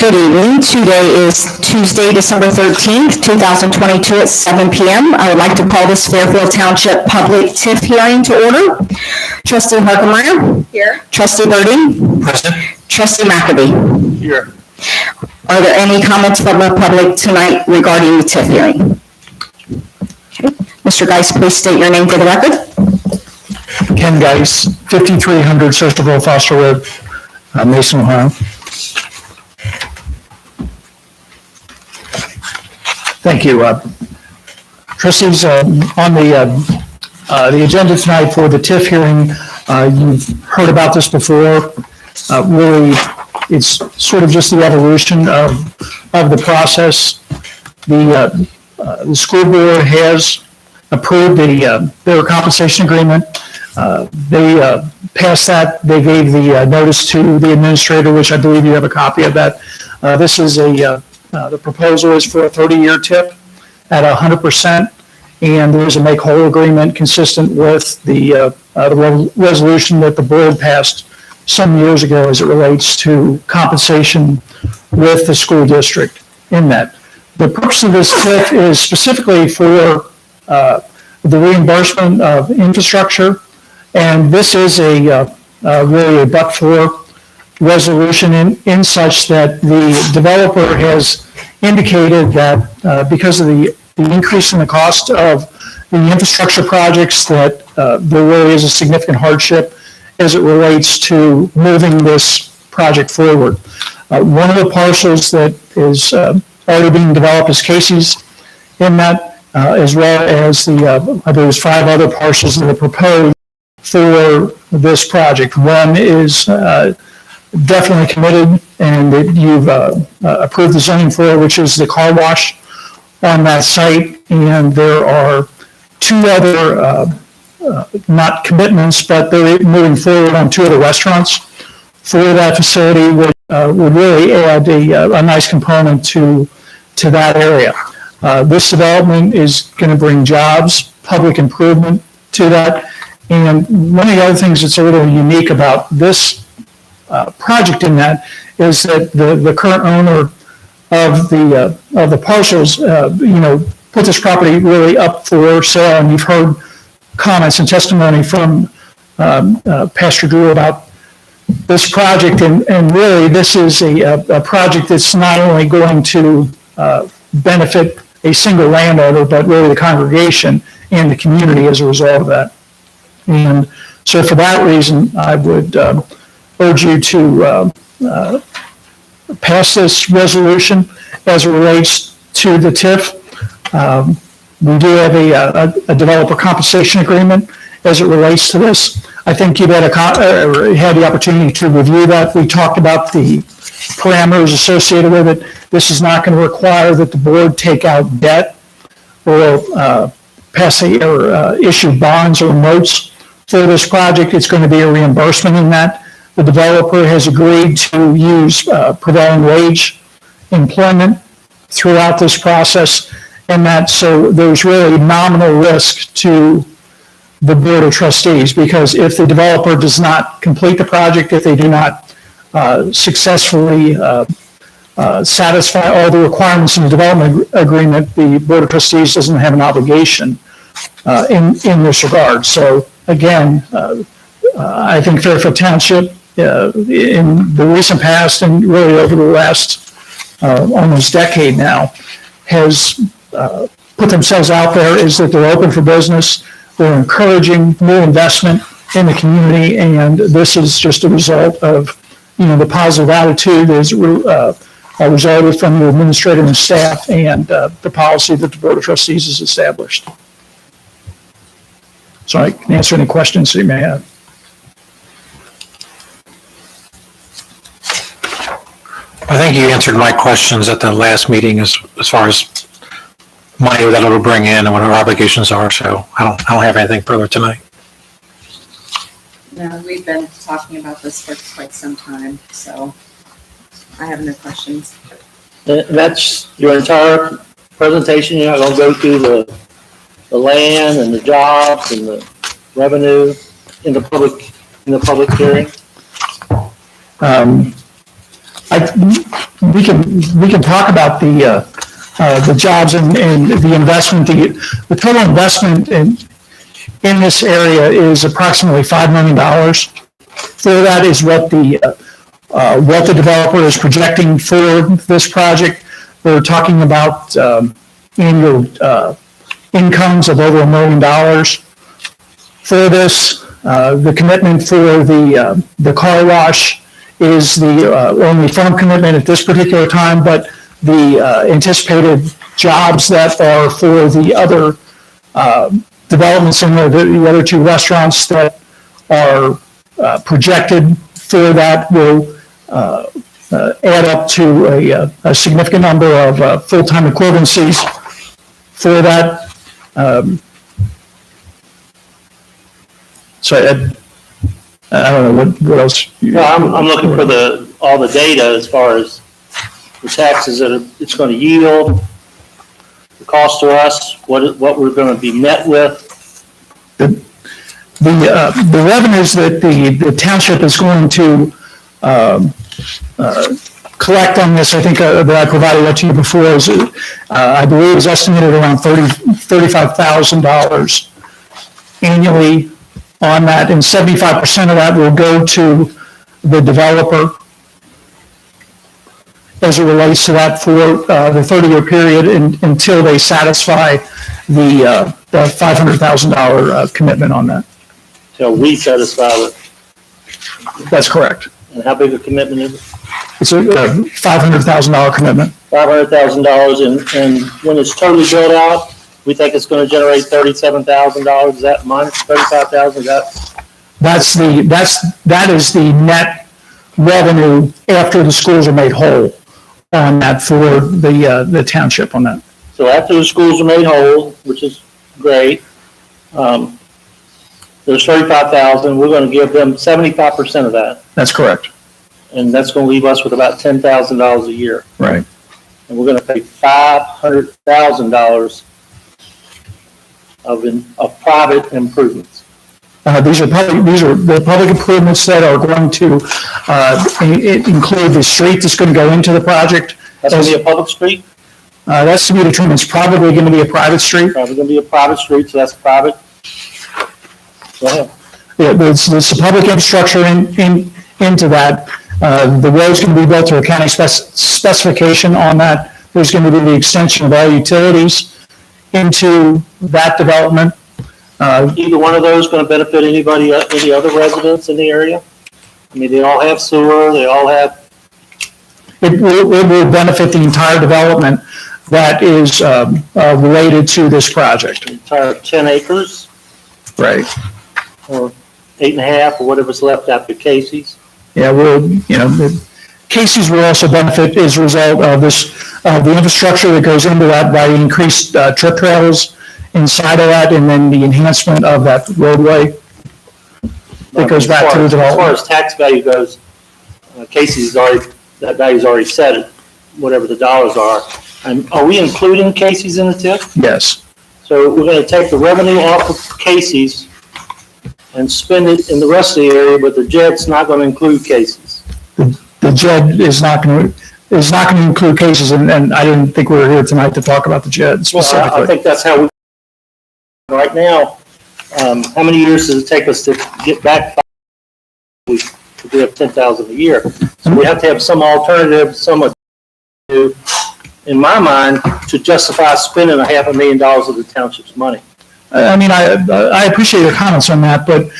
Good evening. Today is Tuesday, December 13th, 2022 at 7 p.m. I would like to call this Fairfield Township public TIF hearing to order. Trustee Harkemeyer? Here. Trustee Birding? Present. Trustee McAbee? Here. Are there any comments from the public tonight regarding the TIF hearing? Okay. Mr. Geis, please state your name for the record. Ken Geis, 5300 Sisterville Foster Road, Mason, Ohio. Thank you. Trustees, on the agenda tonight for the TIF hearing, you've heard about this before. Really, it's sort of just the evolution of the process. The school board has approved their compensation agreement. They passed that. They gave the notice to the administrator, which I believe you have a copy of that. This is the proposal is for a 30-year TIP at 100%, and there's a make-whole agreement consistent with the resolution that the board passed some years ago as it relates to compensation with the school district in that. The purpose of this TIP is specifically for the reimbursement of infrastructure, and this is really a but-for resolution in such that the developer has indicated that because of the increase in the cost of the infrastructure projects, that there really is a significant hardship as it relates to moving this project forward. One of the parcels that is already being developed is Casey's in that, as well as there's 5 other parcels that are proposed for this project. One is definitely committed, and that you've approved the zoning for, which is the car wash on that site. And there are 2 other, not commitments, but they're moving forward on 2 other restaurants for that facility, which would really add a nice component to that area. This development is going to bring jobs, public improvement to that. And one of the other things that's a little unique about this project in that is that the current owner of the parcels, put this property really up for sale, and you've heard comments and testimony from Pastor Drew about this project, and really this is a project that's not only going to benefit a single landowner, but really the congregation and the community as a result of that. And so for that reason, I would urge you to pass this resolution as it relates to the TIF. We do have a developer compensation agreement as it relates to this. I think you've had the opportunity to review that. We talked about the parameters associated with it. This is not going to require that the board take out debt or issue bonds or notes for this project. It's going to be a reimbursement in that. The developer has agreed to use prevailing wage employment throughout this process, and that so there's really nominal risk to the Board of Trustees, because if the developer does not complete the project, if they do not successfully satisfy all the requirements in the development agreement, the Board of Trustees doesn't have an obligation in this regard. So again, I think Fairfield Township in the recent past and really over the last almost decade now has put themselves out there is that they're open for business. They're encouraging new investment in the community, and this is just a result of, the positive attitude is resulted from the administrator and staff and the policy that the Board of Trustees has established. So I can answer any questions that you may have. I think you answered my questions at the last meeting as far as money that it'll bring in and what our obligations are. So I don't have anything further tonight. No, we've been talking about this for quite some time, so I have no questions. That's your entire presentation? You're not going to go through the land and the jobs and the revenue in the public hearing? We can talk about the jobs and the investment. The total investment in this area is approximately $5 million. For that is what the developer is projecting for this project. We're talking about annual incomes of over $1 million for this. The commitment for the car wash is the only firm commitment at this particular time, but the anticipated jobs that are for the other developments in the other two restaurants that are projected for that will add up to a significant number of full-time equivalencies for that. So I don't know what else. Well, I'm looking for all the data as far as the taxes that it's going to yield, the cost to us, what we're going to be met with. The revenues that the township is going to collect on this, I think that I provided that to you before, is I believe is estimated around $35,000 annually on that, and 75% of that will go to the developer as it relates to that for the 30-year period until they satisfy the $500,000 commitment on that. Till we satisfy it. That's correct. And how big a commitment is it? It's a $500,000 commitment. $500,000, and when it's totally built out, we think it's going to generate $37,000. Is that minus $35,000? That is the net revenue after the schools are made whole on that for the township on that. So after the schools are made whole, which is great, there's $35,000. We're going to give them 75% of that, That's correct. and that's going to leave us with about $10,000 a year. Right. And we're going to pay $500,000 of private improvements. These are the public improvements that are going to, include the street that's going to go into the project. That's going to be a public street, That's to be determined. It's probably going to be a private street. probably going to be a private street, so that's private. Go ahead. Yeah, there's a public infrastructure into that. The road's going to be built to a county specification on that. There's going to be the extension of all utilities into that development. Either one of those going to benefit anybody, any other residents in the area? I mean, they all have sewer, they all have, It will benefit the entire development that is related to this project. entire 10 acres Right. or 8.5 or whatever's left after Casey's. Yeah, Casey's will also benefit as a result of this, the infrastructure that goes into that by increased trip trails inside of that, and then the enhancement of that roadway. It goes back to the As far development. as tax value goes, Casey's already, that value's already set, whatever the dollars are. And are we including Casey's in the TIF? Yes. So we're going to take the revenue off of Casey's and spend it in the rest of the area, but the JED's not going to include Casey's. The JED is not going to include cases, and I didn't think we were here tonight to talk about the JED Well, I specifically. think that's how we, right now, how many years does it take us to get back? We have 10,000 a year. So we have to have some alternative, in my mind, to justify spending $500,000 of the township's money. I mean, I appreciate your comments on that, but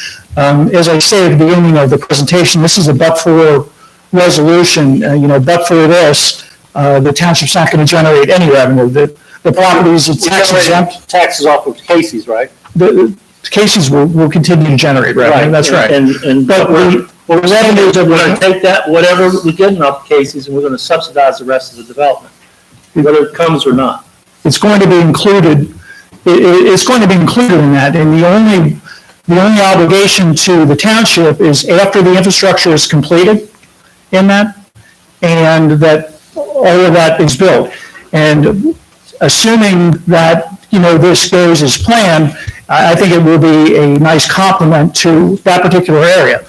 as I said at the beginning of the presentation, this is a but-for resolution. But for this, the township's not going to generate any revenue. The properties, it's tax exempt. Taxes off of Casey's, right? The cases will continue to generate revenue, that's right. And But we're saying is that we're going to take that, whatever we get off Casey's, and we're going to subsidize the rest of the development, whether it comes or not. It's going to be included, it's going to be included in that, and the only obligation to the township is after the infrastructure is completed in that, and that all of that is built. And assuming that, this goes as planned, I think it will be a nice complement to that particular area.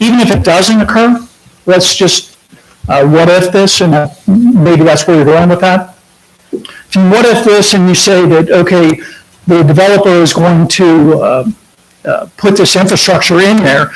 Even if it doesn't occur, let's just what if this, and maybe that's where you're going with that. If you what if this and you say that, okay, the developer is going to put this infrastructure in there,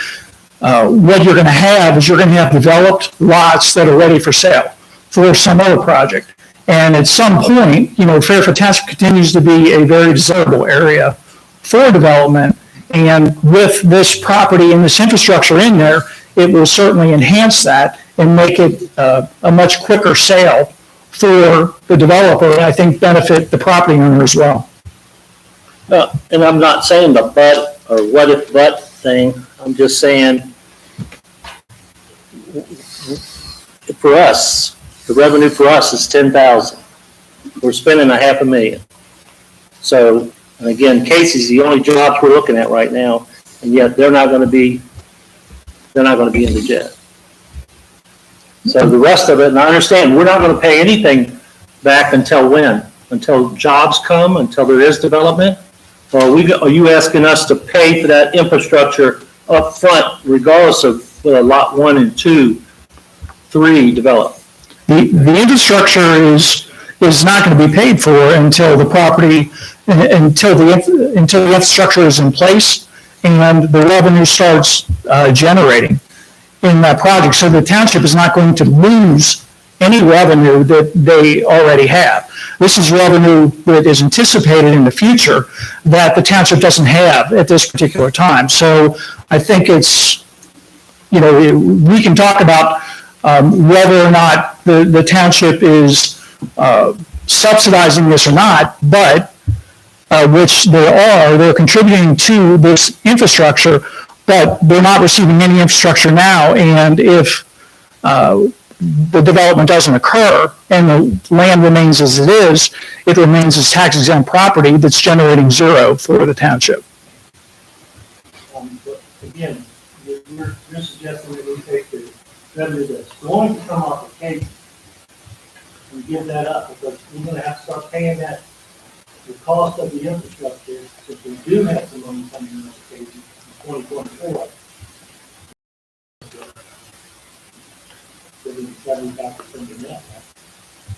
what you're going to have is you're going to have developed lots that are ready for sale for some other project. And at some point, Fairfield Township continues to be a very desirable area for development. And with this property and this infrastructure in there, it will certainly enhance that and make it a much quicker sale for the developer, and I think benefit the property owner as well. And I'm not saying the but or what if but thing. I'm just saying for us, the revenue for us is 10,000. We're spending $500,000. So, and again, Casey's the only jobs we're looking at right now, and yet they're not going to be in the JED. So the rest of it, and I understand, we're not going to pay anything back until when? Until jobs come, until there is development? Or are you asking us to pay for that infrastructure up front, regardless of whether lot 1 and 2, 3 develop? The infrastructure is not going to be paid for until the property, until the infrastructure is in place and the revenue starts generating in that project. So the township is not going to lose any revenue that they already have. This is revenue that is anticipated in the future that the township doesn't have at this particular time. So I think it's, we can talk about whether or not the township is subsidizing this or not, but which they're contributing to this infrastructure, but they're not receiving any infrastructure now. And if the development doesn't occur and the land remains as it is, it remains as tax exempt property that's generating zero for the township. But again, you're suggesting that we take the revenue that's going to come off of Casey and give that up, because we're going to have to start paying that the cost of the infrastructure, if we do have some money coming in this case in 2024, it is 75% of the net.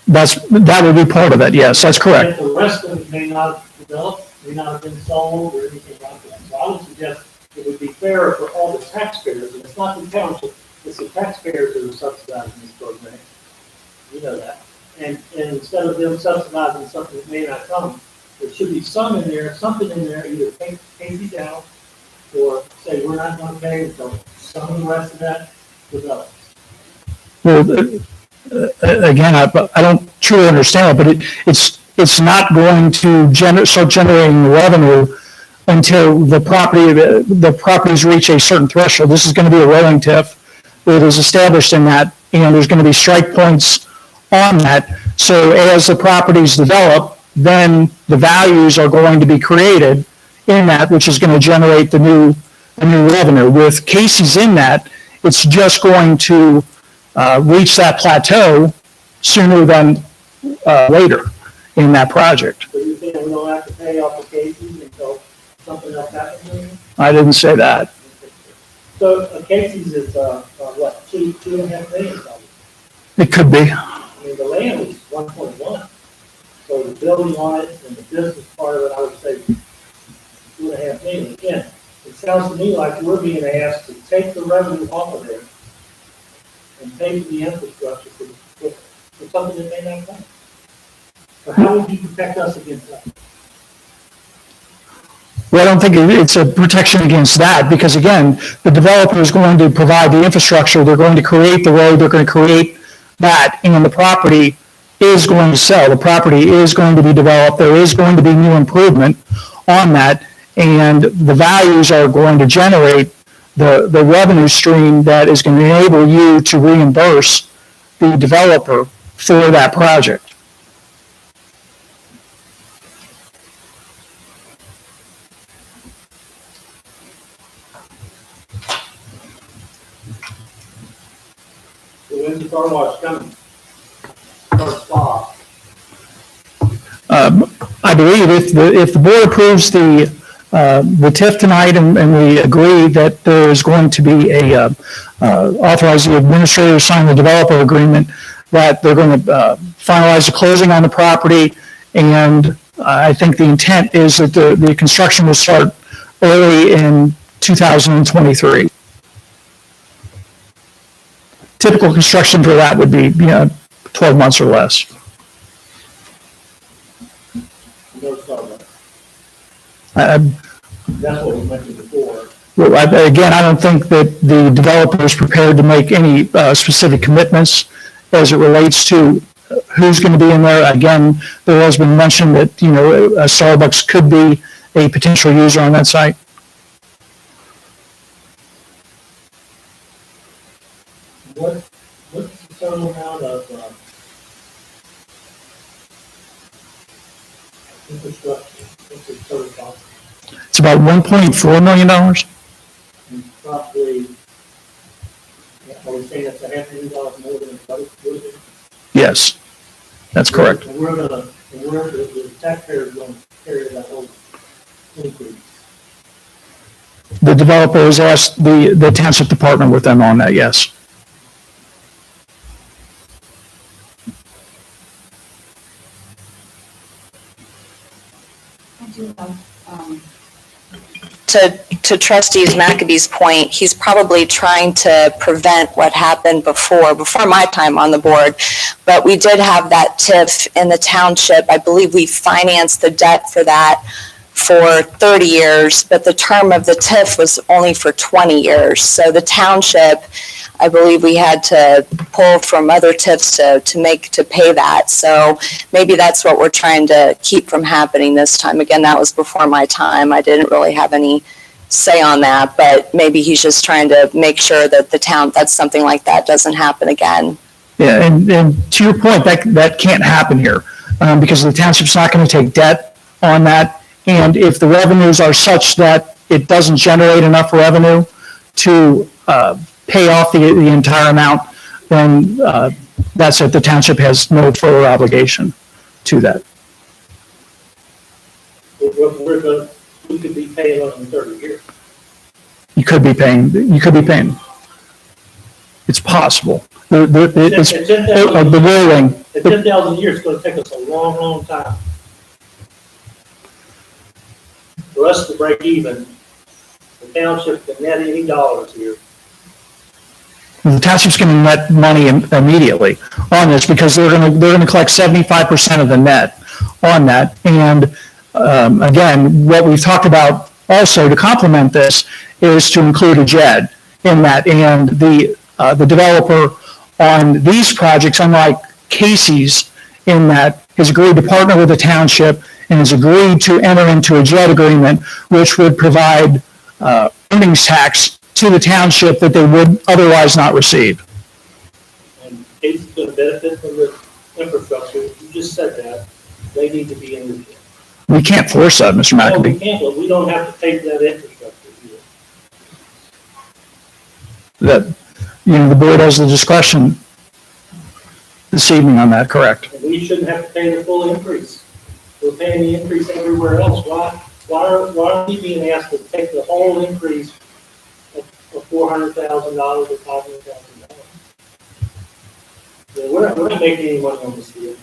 That would be part of it, yes, that's correct. If the rest of it may not have developed, may not have been sold or anything like that. So I would suggest it would be fair for all the taxpayers, and it's not the township, it's the taxpayers that are subsidizing this program. You know that. And instead of them subsidizing something that may not come, there should be some in there, something in there, either pay these out or say, we're not gonna pay until some of the rest of that develops. Well, again, I don't truly understand it, but it's not going to start generating revenue until the properties reach a certain threshold. This is going to be a rolling TIF that is established in that, and there's going to be strike points on that. So as the properties develop, then the values are going to be created in that, which is going to generate the new revenue. With Casey's in that, it's just going to reach that plateau sooner than later in that project. So you think we don't have to pay off the cases until something else happens? I didn't say that. So Casey's is, what, $2.5 million? It could be. I mean, the land is 1.1. So the building on it and the business part of it, I would say $2.5 million. Again, it sounds to me like we're being asked to take the revenue off of there and pay for the infrastructure for something that may not come. So how would you protect us against that? Well, I don't think it's a protection against that, because again, the developer is going to provide the infrastructure, they're going to create the road, they're going to create that, and the property is going to sell, the property is going to be developed, there is going to be new improvement on that, and the values are going to generate the revenue stream that is going to enable you to reimburse the developer for that project. So when's the car wash coming? Or spa? I believe if the board approves the TIF tonight and we agree that there is going to be authorize the administrator to sign the developer agreement, that they're going to finalize the closing on the property, and I think the intent is that the construction will start early in 2023. Typical construction for that would be 12 months or less. No Starbucks. I- That's what we mentioned before. Well, again, I don't think that the developer is prepared to make any specific commitments as it relates to who's going to be in there. Again, there has been mentioned that, a Starbucks could be a potential user on that site. What's the total amount of infrastructure? What's the total cost? It's about $1.4 million. And probably, are we saying it's $500,000 more than the budget would have been? Yes, that's correct. And the taxpayers going to carry that whole increase. The developer has asked the township to partner with them on that, yes. I do have, To Trustees Maccabee's point, he's probably trying to prevent what happened before my time on the board. But we did have that TIF in the township. I believe we financed the debt for that for 30 years, but the term of the TIF was only for 20 years. So the township, I believe we had to pull from other TIFs to pay that. So maybe that's what we're trying to keep from happening this time. Again, that was before my time. I didn't really have any say on that, but maybe he's just trying to make sure that that something like that doesn't happen again. Yeah, and to your point, that can't happen here because the township's not going to take debt on that. And if the revenues are such that it doesn't generate enough revenue to pay off the entire amount, then that's it. The township has no further obligation to that. we could be paying on in 30 years. You could be paying. It's possible. It's the rolling. At 10,000 years, it's gonna take us a long, long time. For us to break even, the township can net any dollars here. The township's going to net money immediately on this because they're going to collect 75% of the net on that. And again, what we've talked about also to complement this is to include a JED in that. And the developer on these projects, unlike Casey's, in that has agreed to partner with the township and has agreed to enter into a JED agreement, which would provide earnings tax to the township that they would otherwise not receive. And Casey's gonna benefit from the infrastructure. You just said that. They need to be in the. We can't force that, Mr. No, we McAbee. can't, but we don't have to pay for that infrastructure either. The board has the discretion this evening on that, correct? And we shouldn't have to pay the full increase. We're paying the increase everywhere else. Why are we being asked to take the whole increase of $400,000 or $500,000? We're not making any money on this deal.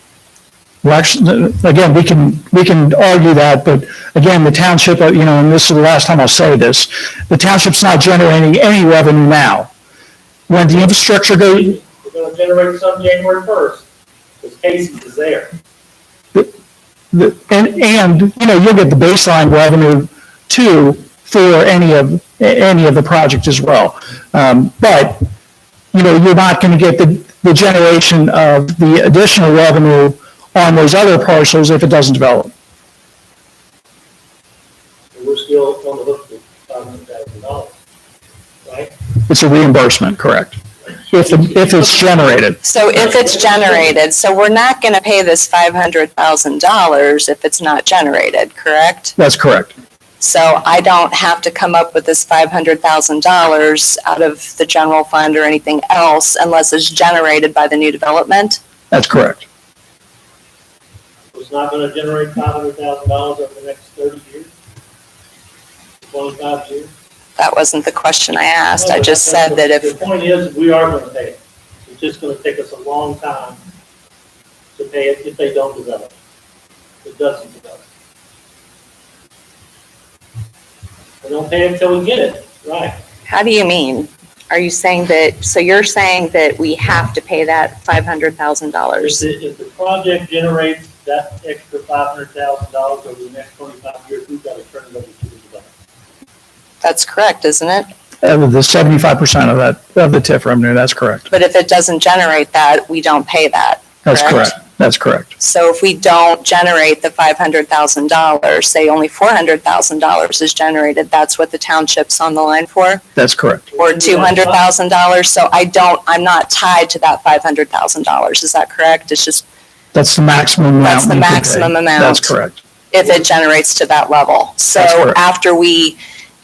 Well, actually, again, we can argue that, but again, the township, and this is the last time I'll say this, the township's not generating any revenue now. When the infrastructure goes, We're gonna generate some January 1st, because Casey's is there. and you'll get the baseline revenue too for any of the project as well. But you're not going to get the generation of the additional revenue on those other parcels if it doesn't develop. And we're still on the hook for $500,000, right? It's a reimbursement, correct? If it's generated. So if it's generated, so we're not going to pay this $500,000 if it's not generated, correct? That's correct. So I don't have to come up with this $500,000 out of the general fund or anything else unless it's generated by the new development? That's correct. It's not gonna generate $500,000 over the next 30 years? 25 years? That wasn't the question I asked. I just said that if, The point is, we are gonna pay it. It's just gonna take us a long time to pay it if they don't develop. It doesn't develop. We don't pay it until we get it, right? how do you mean? Are you saying that, so you're saying that we have to pay that $500,000? If the project generates that extra $500,000 over the next 25 years, we've got to turn it over to the developer. That's correct, isn't it? The 75% of the TIF revenue, that's correct. But if it doesn't generate that, we don't pay that. That's correct. That's correct. So if we don't generate the $500,000, say only $400,000 is generated, that's what the township's on the line for? That's correct. Or $200,000? So I'm not tied to that $500,000, is that correct? It's just, That's the maximum amount. That's the we can pay. maximum amount. That's correct. if it generates to that level. That's So correct.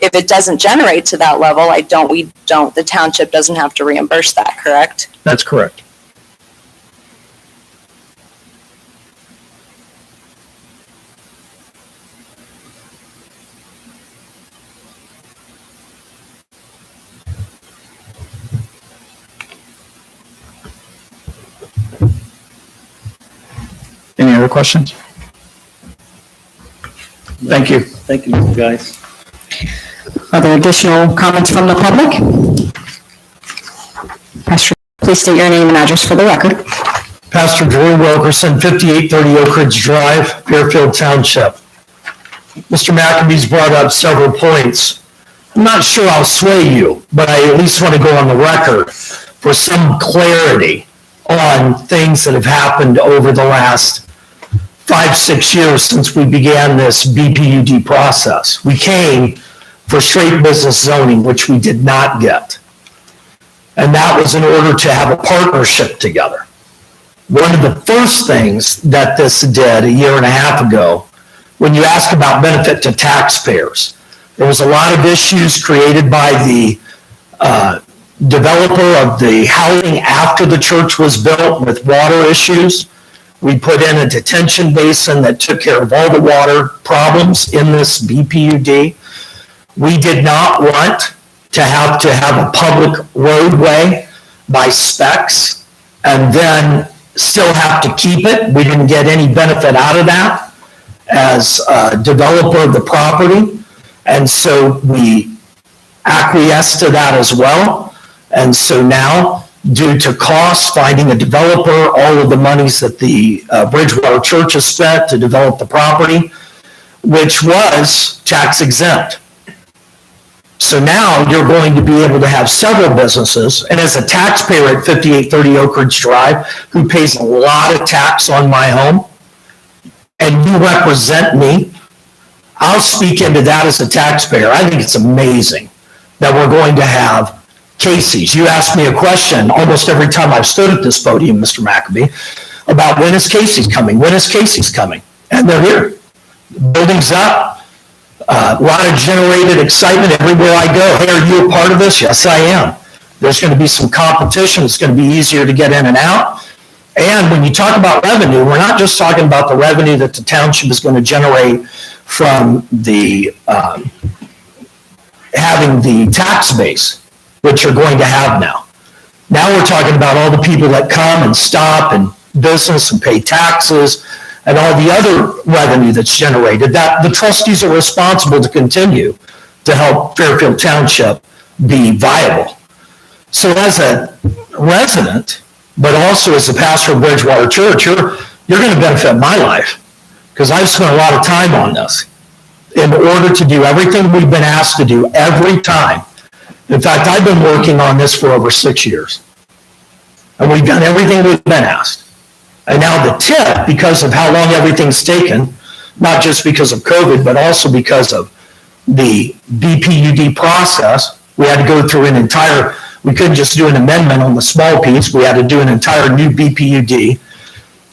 if it doesn't generate to that level, the township doesn't have to reimburse that, correct? That's correct. Any other questions? Thank you. Thank you, Mr. Geis. Are there additional comments from the public? Pastor, please state your name and address for the record. Pastor Drew Wilkerson, 5830 Oak Ridge Drive, Fairfield Township. Mr. McAbee's brought up several points. I'm not sure I'll sway you, but I at least want to go on the record for some clarity on things that have happened over the last 5-6 years since we began this BPUD process. We came for straight business zoning, which we did not get. And that was in order to have a partnership together. One of the first things that this did a year and a half ago, when you ask about benefit to taxpayers, there was a lot of issues created by the developer of the housing after the church was built with water issues. We put in a detention basin that took care of all the water problems in this BPUD. We did not want to have a public roadway by specs and then still have to keep it. We didn't get any benefit out of that as a developer of the property. And so we acquiesced to that as well. And so now, due to costs, finding a developer, all of the monies that the Bridgewater Church has spent to develop the property, which was tax exempt. So now you're going to be able to have several businesses, and as a taxpayer at 5830 Oak Ridge Drive, who pays a lot of tax on my home, and you represent me, I'll speak into that as a taxpayer. I think it's amazing that we're going to have Casey's. You ask me a question almost every time I've stood at this podium, Mr. McAbee, about when is Casey's coming? When is Casey's coming? And they're here. The building's up. A lot of generated excitement everywhere I go. Hey, are you a part of this? Yes, I am. There's going to be some competition. It's going to be easier to get in and out. And when you talk about revenue, we're not just talking about the revenue that the township is going to generate from the having the tax base, which you're going to have now. Now we're talking about all the people that come and stop and business and pay taxes and all the other revenue that's generated, that the trustees are responsible to continue to help Fairfield Township be viable. So as a resident, but also as a pastor of Bridgewater Church, you're going to benefit my life, because I've spent a lot of time on this in order to do everything we've been asked to do every time. In fact, I've been working on this for over 6 years, and we've done everything we've been asked. And now the tip, because of how long everything's taken, not just because of COVID, but also because of the BPUD process, we had to go through we couldn't just do an amendment on the small piece, we had to do an entire new BPUD.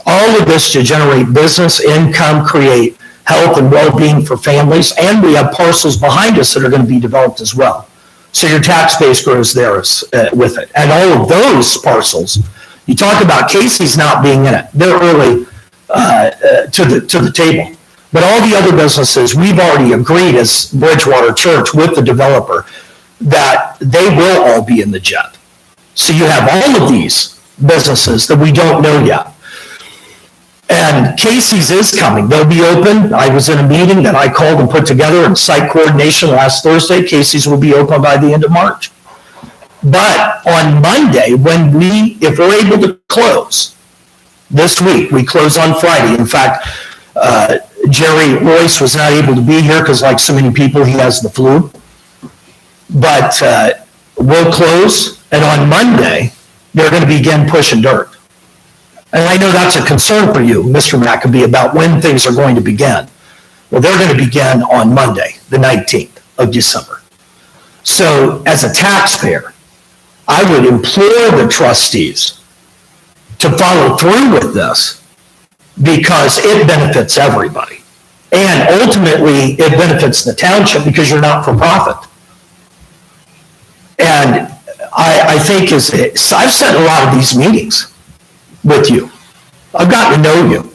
All of this to generate business, income, create health and well-being for families, and we have parcels behind us that are going to be developed as well. So your tax base grows there with it. And all of those parcels, you talk about Casey's not being in it. They're early to the table. But all the other businesses, we've already agreed as Bridgewater Church with the developer that they will all be in the JET. So you have all of these businesses that we don't know yet. And Casey's is coming. They'll be open. I was in a meeting that I called and put together in site coordination last Thursday. Casey's will be open by the end of March. But on Monday, if we're able to close this week, we close on Friday. In fact, Jerry Royce was not able to be here because, like so many people, he has the flu. But we'll close, and on Monday, they're going to begin pushing dirt. And I know that's a concern for you, Mr. McAbee, about when things are going to begin. Well, they're going to begin on Monday, the 19th of December. So as a taxpayer, I would implore the trustees to follow through with this, because it benefits everybody. And ultimately, it benefits the township because you're not for profit. And I think I've sat in a lot of these meetings with you. I've gotten to know you.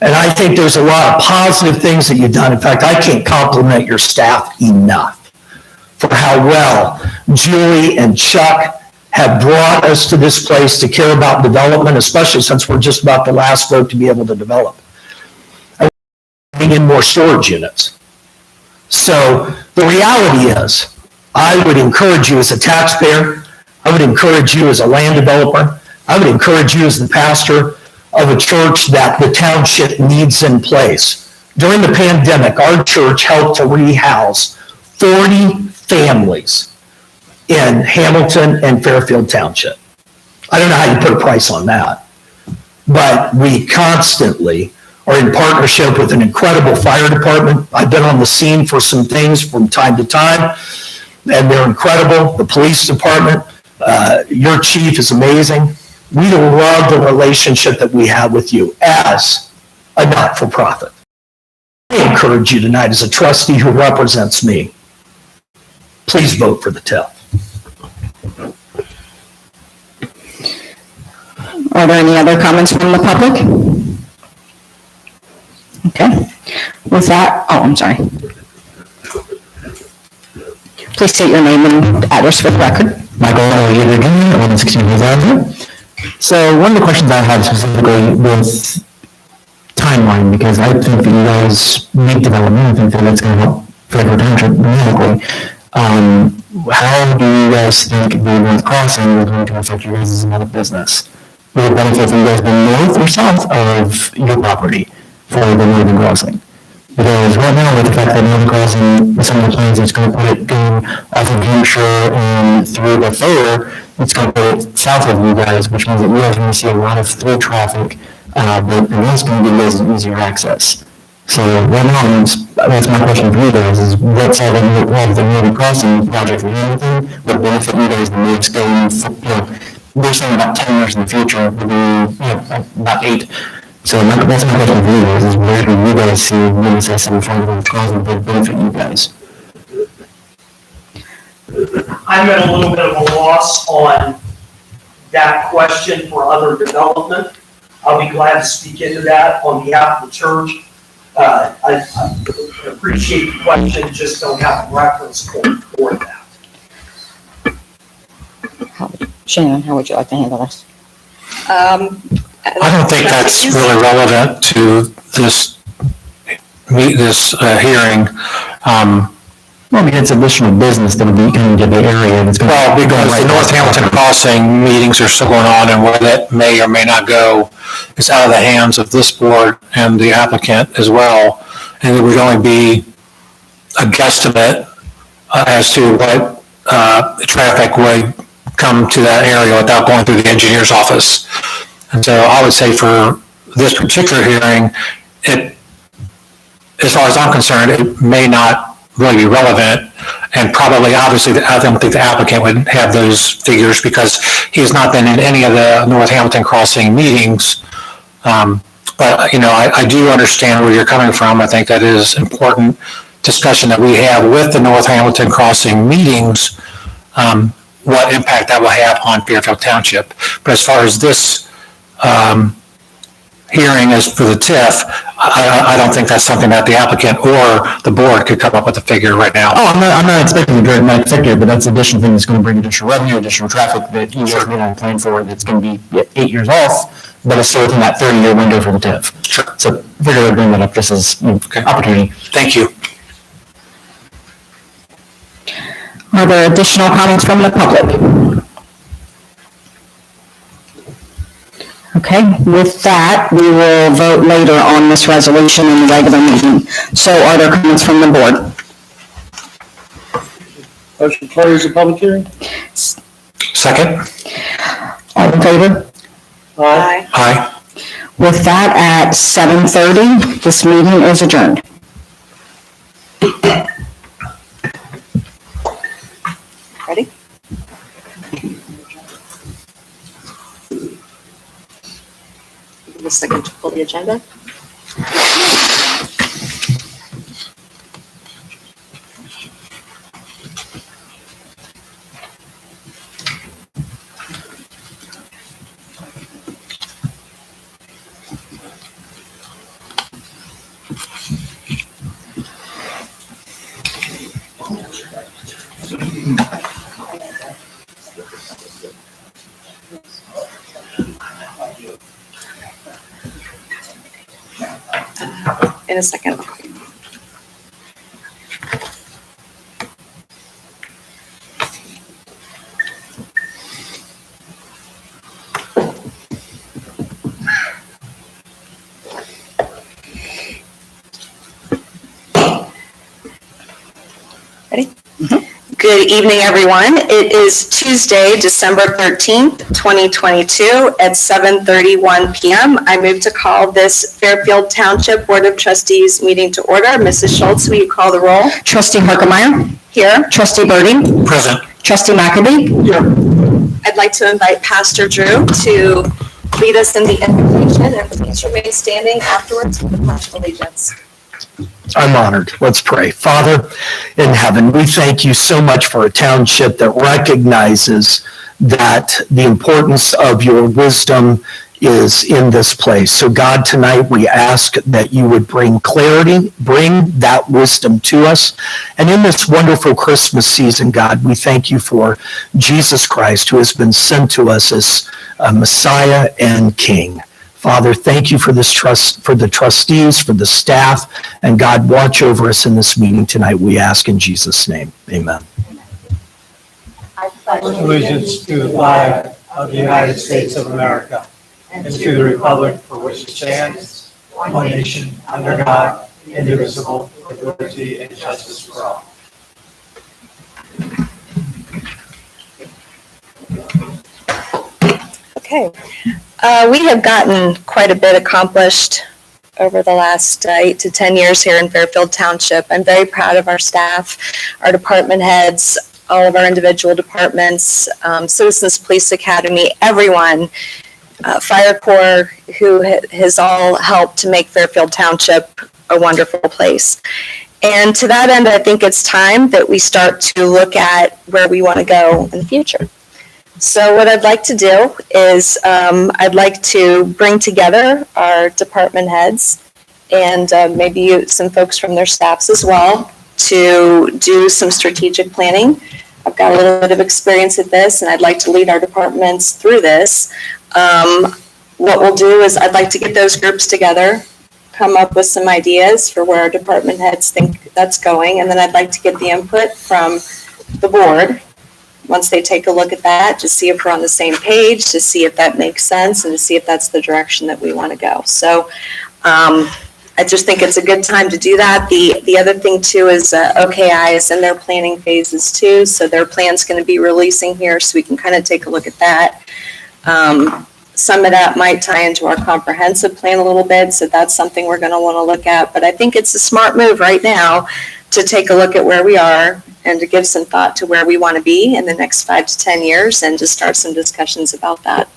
And I think there's a lot of positive things that you've done. In fact, I can't compliment your staff enough for how well Julie and Chuck have brought us to this place to care about development, especially since we're just about the last vote to be able to develop. And we're bringing in more storage units. So the reality is, I would encourage you as a taxpayer, I would encourage you as a land developer, I would encourage you as the pastor of a church that the township needs in place. During the pandemic, our church helped to rehouse 40 families in Hamilton and Fairfield Township. I don't know how you put a price on that, but we constantly are in partnership with an incredible fire department. I've been on the scene for some things from time to time, and they're incredible. The police department, your chief is amazing. We love the relationship that we have with you as a not-for-profit. I encourage you tonight as a trustee who represents me, please vote for the TIF. Are there any other comments from the public? Okay. With that, I'm sorry. Please state your name and address for the record. Michael, again, 116 Avenue. So one of the questions I had specifically was timeline, because I think that you guys make development, I think that it's going to help Fairfield Township dramatically. How do you guys think the North Crossing is going to affect you guys as another business? Will it benefit you guys being north or south of your property for the Northern Crossing? Because right now, with the fact that Northern Crossing, some of the plans, it's going to put it going off of Hampshire and through the fair, it's going to put it south of you guys, which means that you guys are going to see a lot of through traffic, but that's going to give you guys an easier access. So right now, that's my question for you guys, is what's all the Northern Crossing project for Hamilton would benefit you guys the most going, they're saying about 10 years in the future, maybe, about 8. So that's my question for you guys, is where do you guys see the necessity for Northern Crossing would benefit you guys? I'm at a little bit of a loss on that question for other development. I'll be glad to speak into that on behalf of the church. I appreciate the question, just don't have a reference point for that. Shannon, how would you like to handle this? I don't think that's really relevant to this hearing. Well, I mean, it's additional business that would be coming to the area, and it's going to. Well, because the North Hamilton Crossing meetings are still going on, and where that may or may not go is out of the hands of this board and the applicant as well. And it would only be a guesstimate as to what traffic would come to that area without going through the engineer's office. And so I would say for this particular hearing, as far as I'm concerned, it may not really be relevant, and probably, obviously, I don't think the applicant would have those figures because he has not been in any of the North Hamilton Crossing meetings. But, I do understand where you're coming from. I think that is important discussion that we have with the North Hamilton Crossing meetings, what impact that will have on Fairfield Township. But as far as this hearing is for the TIF, I don't think that's something that the applicant or the board could come up with a figure right now. Oh, I'm not expecting a direct net figure, but that's an additional thing that's going to bring additional revenue, additional traffic that you guys may not plan for, that's going to be 8 years off, but it's still within that 30-year window for the TIF. Sure. So figure I'd bring that up just as opportunity. Thank you. Are there additional comments from the public? Okay, with that, we will vote later on this resolution in the regular meeting. So are there comments from the board? Motion to close the public hearing? Second? All in favor? Aye. Aye. With that, at 7:30, this meeting is adjourned. Ready? Give a second to pull the agenda. In a second. Ready? Good evening, everyone. It is Tuesday, December 13th, 2022 at 7:31 p.m. I move to call this Fairfield Township Board of Trustees meeting to order. Mrs. Schultz, will you call the roll? Trustee Harkemaier. Here. Trustee Birdie. Present. Trustee McAbey. Here. I'd like to invite Pastor Drew to lead us in the invocation, and please remain standing afterwards for the Pledge of Allegiance. I'm honored. Let's pray. Father in heaven, we thank you so much for a township that recognizes that the importance of your wisdom is in this place. So God, tonight we ask that you would bring clarity, bring that wisdom to us. And in this wonderful Christmas season, God, we thank you for Jesus Christ, who has been sent to us as a Messiah and King. Father, thank you for this trust, for the trustees, for the staff, and God, watch over us in this meeting tonight. We ask in Jesus' name. Amen. Allegiance to the flag of the United States of America and to the republic for which it stands, one nation, under God, indivisible, with liberty and justice for all. Okay. We have gotten quite a bit accomplished over the last 8 to 10 years here in Fairfield Township. I'm very proud of our staff, our department heads, all of our individual departments, Citizens Police Academy, everyone, Fire Corps, who has all helped to make Fairfield Township a wonderful place. And to that end, I think it's time that we start to look at where we want to go in the future. So what I'd like to do is I'd like to bring together our department heads and maybe some folks from their staffs as well to do some strategic planning. I've got a little bit of experience at this, and I'd like to lead our departments through this. What we'll do is I'd like to get those groups together, come up with some ideas for where our department heads think that's going, and then I'd like to get the input from the board. Once they take a look at that, to see if we're on the same page, to see if that makes sense, and to see if that's the direction that we want to go. So I just think it's a good time to do that. The other thing too is OKI is in their planning phases too, so their plan's going to be releasing here, so we can kind of take a look at that. Some of that might tie into our comprehensive plan a little bit, so that's something we're going to want to look at. But I think it's a smart move right now to take a look at where we are and to give some thought to where we want to be in the next 5 to 10 years and to start some discussions about that.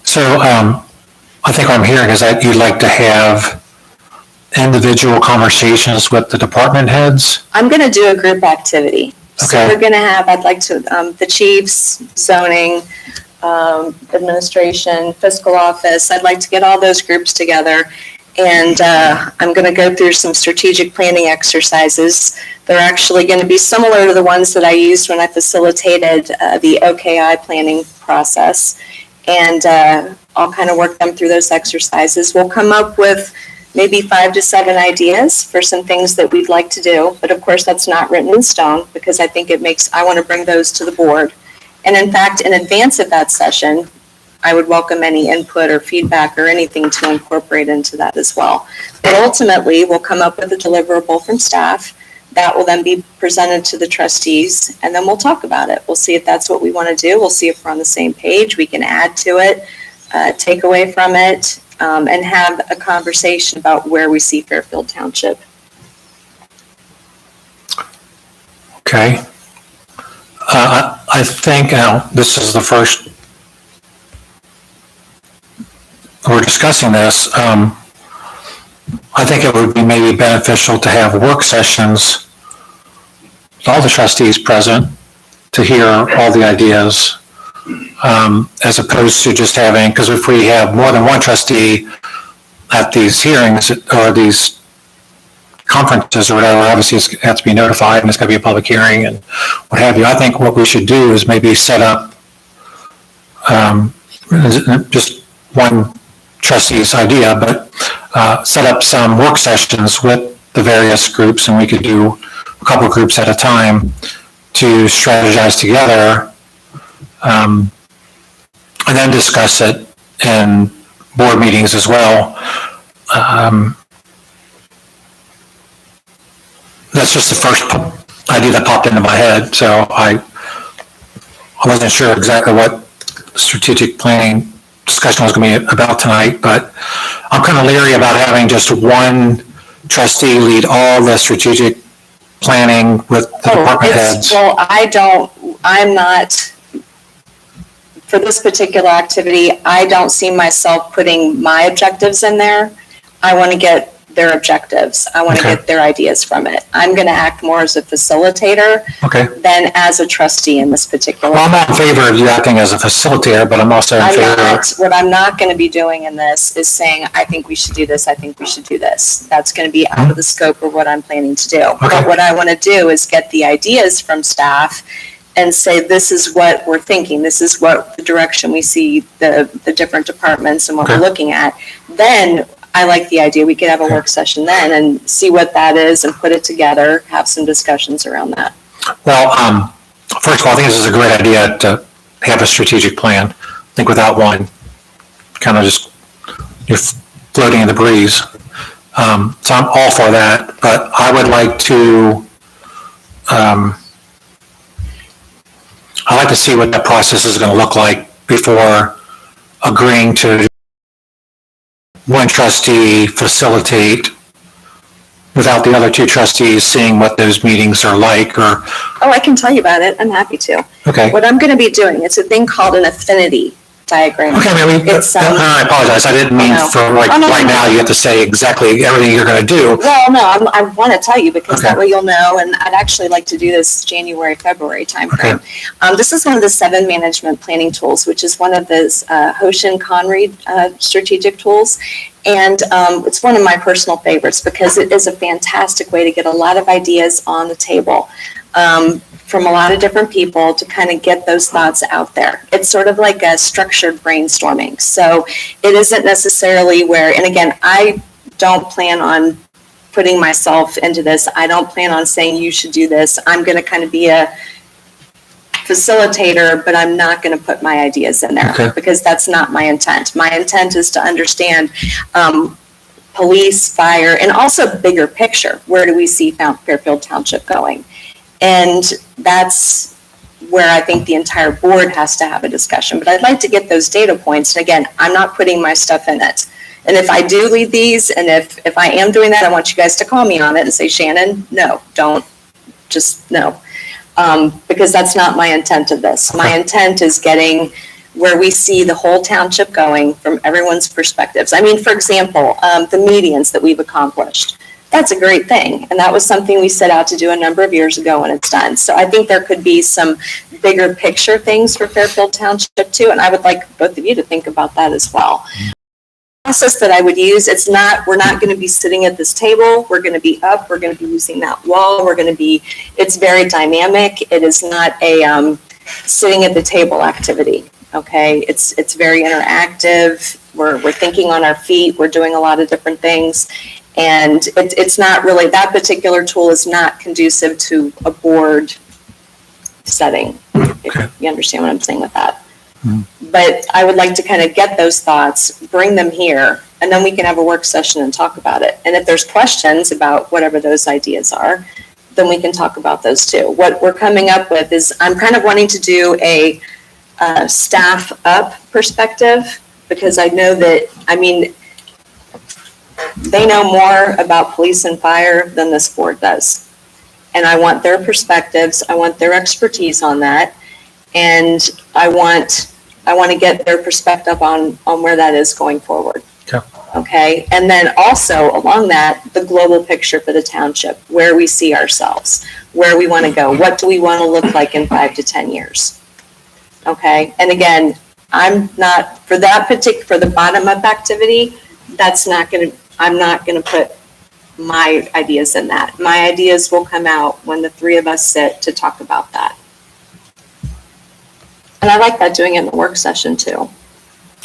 So I think what I'm hearing is that you'd like to have individual conversations with the department heads? I'm going to do a group activity. So Okay. we're going to have, I'd like to, the chiefs, zoning, administration, fiscal office, I'd like to get all those groups together. And I'm going to go through some strategic planning exercises. They're actually going to be similar to the ones that I used when I facilitated the OKI planning process. And I'll kind of work them through those exercises. We'll come up with maybe 5 to 7 ideas for some things that we'd like to do. But of course, that's not written in stone because I think I want to bring those to the board. And in fact, in advance of that session, I would welcome any input or feedback or anything to incorporate into that as well. But ultimately, we'll come up with a deliverable from staff that will then be presented to the trustees, and then we'll talk about it. We'll see if that's what we want to do. We'll see if we're on the same page. We can add to it, take away from it, and have a conversation about where we see Fairfield Township. Okay. I think this is the first we're discussing this. I think it would be maybe beneficial to have work sessions with all the trustees present to hear all the ideas, as opposed to just having, because if we have more than one trustee at these hearings or these conferences or whatever, obviously it has to be notified and it's going to be a public hearing and what have you. I think what we should do is maybe set up just one trustee's idea, but set up some work sessions with the various groups, and we could do a couple groups at a time to strategize together, and then discuss it in board meetings as well. That's just the first idea that popped into my head, so I wasn't sure exactly what strategic planning discussion was going to be about tonight, but I'm kind of leery about having just one trustee lead all the strategic planning with the department heads. Well, I'm not, for this particular activity, I don't see myself putting my objectives in there. I want to get their objectives. I want to Okay. get their ideas from it. I'm going to act more as a facilitator Okay. than as a trustee in this particular. Well, I'm not in favor of you acting as a facilitator, but I'm also in I'm favor. not, what I'm not going to be doing in this is saying, I think we should do this, I think we should do this. That's going to be out of the scope of what I'm planning to do. Okay. But what I want to do is get the ideas from staff and say, this is what we're thinking, this is what the direction we see the different departments and what we're Okay. looking at. Then I like the idea, we could have a work session then and see what that is and put it together, have some discussions around that. Well, first of all, I think this is a great idea to have a strategic plan. I think without one, kind of just, you're floating in the breeze. So I'm all for that, but I would like to, I'd like to see what that process is going to look like before agreeing to one trustee facilitate without the other two trustees seeing what those meetings are like, or, Oh, I can tell you about it, I'm happy to. okay. What I'm going to be doing, it's a thing called an affinity diagram. Okay, Mary, It's, I apologize, I didn't mean no. for like, Oh, no, right no, now, no. you have to say exactly everything you're gonna do. Well, no, I want to tell you because that Okay. way you'll know, and I'd actually like to do this January, February timeframe. Okay. This is one of the 7 management planning tools, which is one of those Hoshin Conried strategic tools. And it's one of my personal favorites because it is a fantastic way to get a lot of ideas on the table. From a lot of different people to kind of get those thoughts out there. It's sort of like a structured brainstorming. So it isn't necessarily where, and again, I don't plan on putting myself into this. I don't plan on saying you should do this. I'm going to kind of be a facilitator, but I'm not going to put my ideas in there Okay. because that's not my intent. My intent is to understand police, fire, and also bigger picture. Where do we see Fairfield Township going? And that's where I think the entire board has to have a discussion. But I'd like to get those data points. And again, I'm not putting my stuff in it. And if I do lead these, and if I am doing that, I want you guys to call me on it and say, Shannon, no, don't, just no. Because that's not my intent of this. My intent is getting where we see the whole township going from everyone's perspectives. I mean, for example, the medians that we've accomplished. That's a great thing. And that was something we set out to do a number of years ago and it's done. So I think there could be some bigger picture things for Fairfield Township too. And I would like both of you to think about that as well. Process that I would use, we're not going to be sitting at this table. We're going to be up. We're going to be using that wall. It's very dynamic. It is not a sitting at the table activity. Okay. It's very interactive. We're thinking on our feet. We're doing a lot of different things. And it's not really, that particular tool is not conducive to a board setting, if you understand what I'm saying with that. But I would like to kind of get those thoughts, bring them here, and then we can have a work session and talk about it. And if there's questions about whatever those ideas are, then we can talk about those too. What we're coming up with is, I'm kind of wanting to do a staff up perspective, because I know that, I mean, they know more about police and fire than this board does. And I want their perspectives, I want their expertise on that, and I want to get their perspective on where that is going forward. Okay. Okay, and then also along that, the global picture for the township, where we see ourselves, where we want to go, what do we want to look like in 5 to 10 years? Okay, and again, I'm not, for the bottom-up activity, I'm not going to put my ideas in that. My ideas will come out when the 3 of us sit to talk about that. And I like that, doing it in the work session too.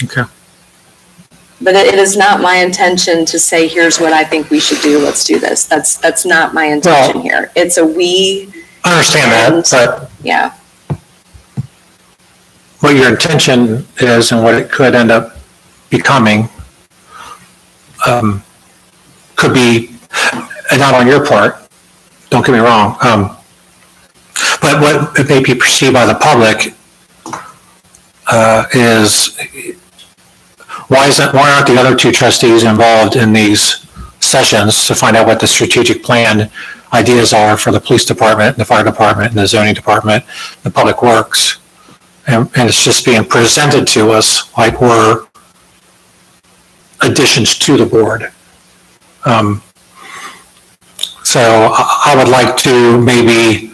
Okay. But it is not my intention to say, here's what I think we should do, let's do this. That's not my intention here. It's a we. I understand that, but Yeah, what your intention is and what it could end up becoming could be, and not on your part, don't get me wrong, but what it may be perceived by the public is, why aren't the other 2 trustees involved in these sessions to find out what the strategic plan ideas are for the police department, the fire department, and the zoning department, the public works? And it's just being presented to us like we're additions to the board. So I would like to maybe,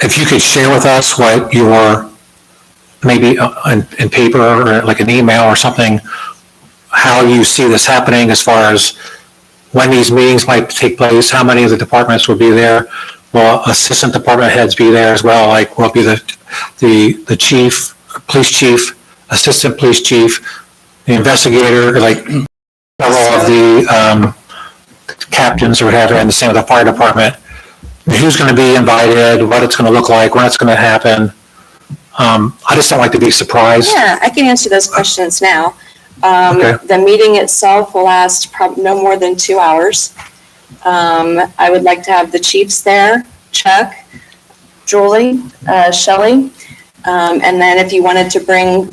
if you could share with us what your, maybe in paper or like an email or something, how you see this happening as far as when these meetings might take place, how many of the departments will be there? Will assistant department heads be there as well? Like, will it be the chief, police chief, assistant police chief, the investigator, like several of the captains or whatever, and the same with the fire department? Who's going to be invited? What it's going to look like? When it's going to happen? I just don't like to be surprised. Yeah, I can answer those questions now. Okay. The meeting itself will last no more than 2 hours. I would like to have the chiefs there, Chuck, Julie, Shelley. And then if you wanted to bring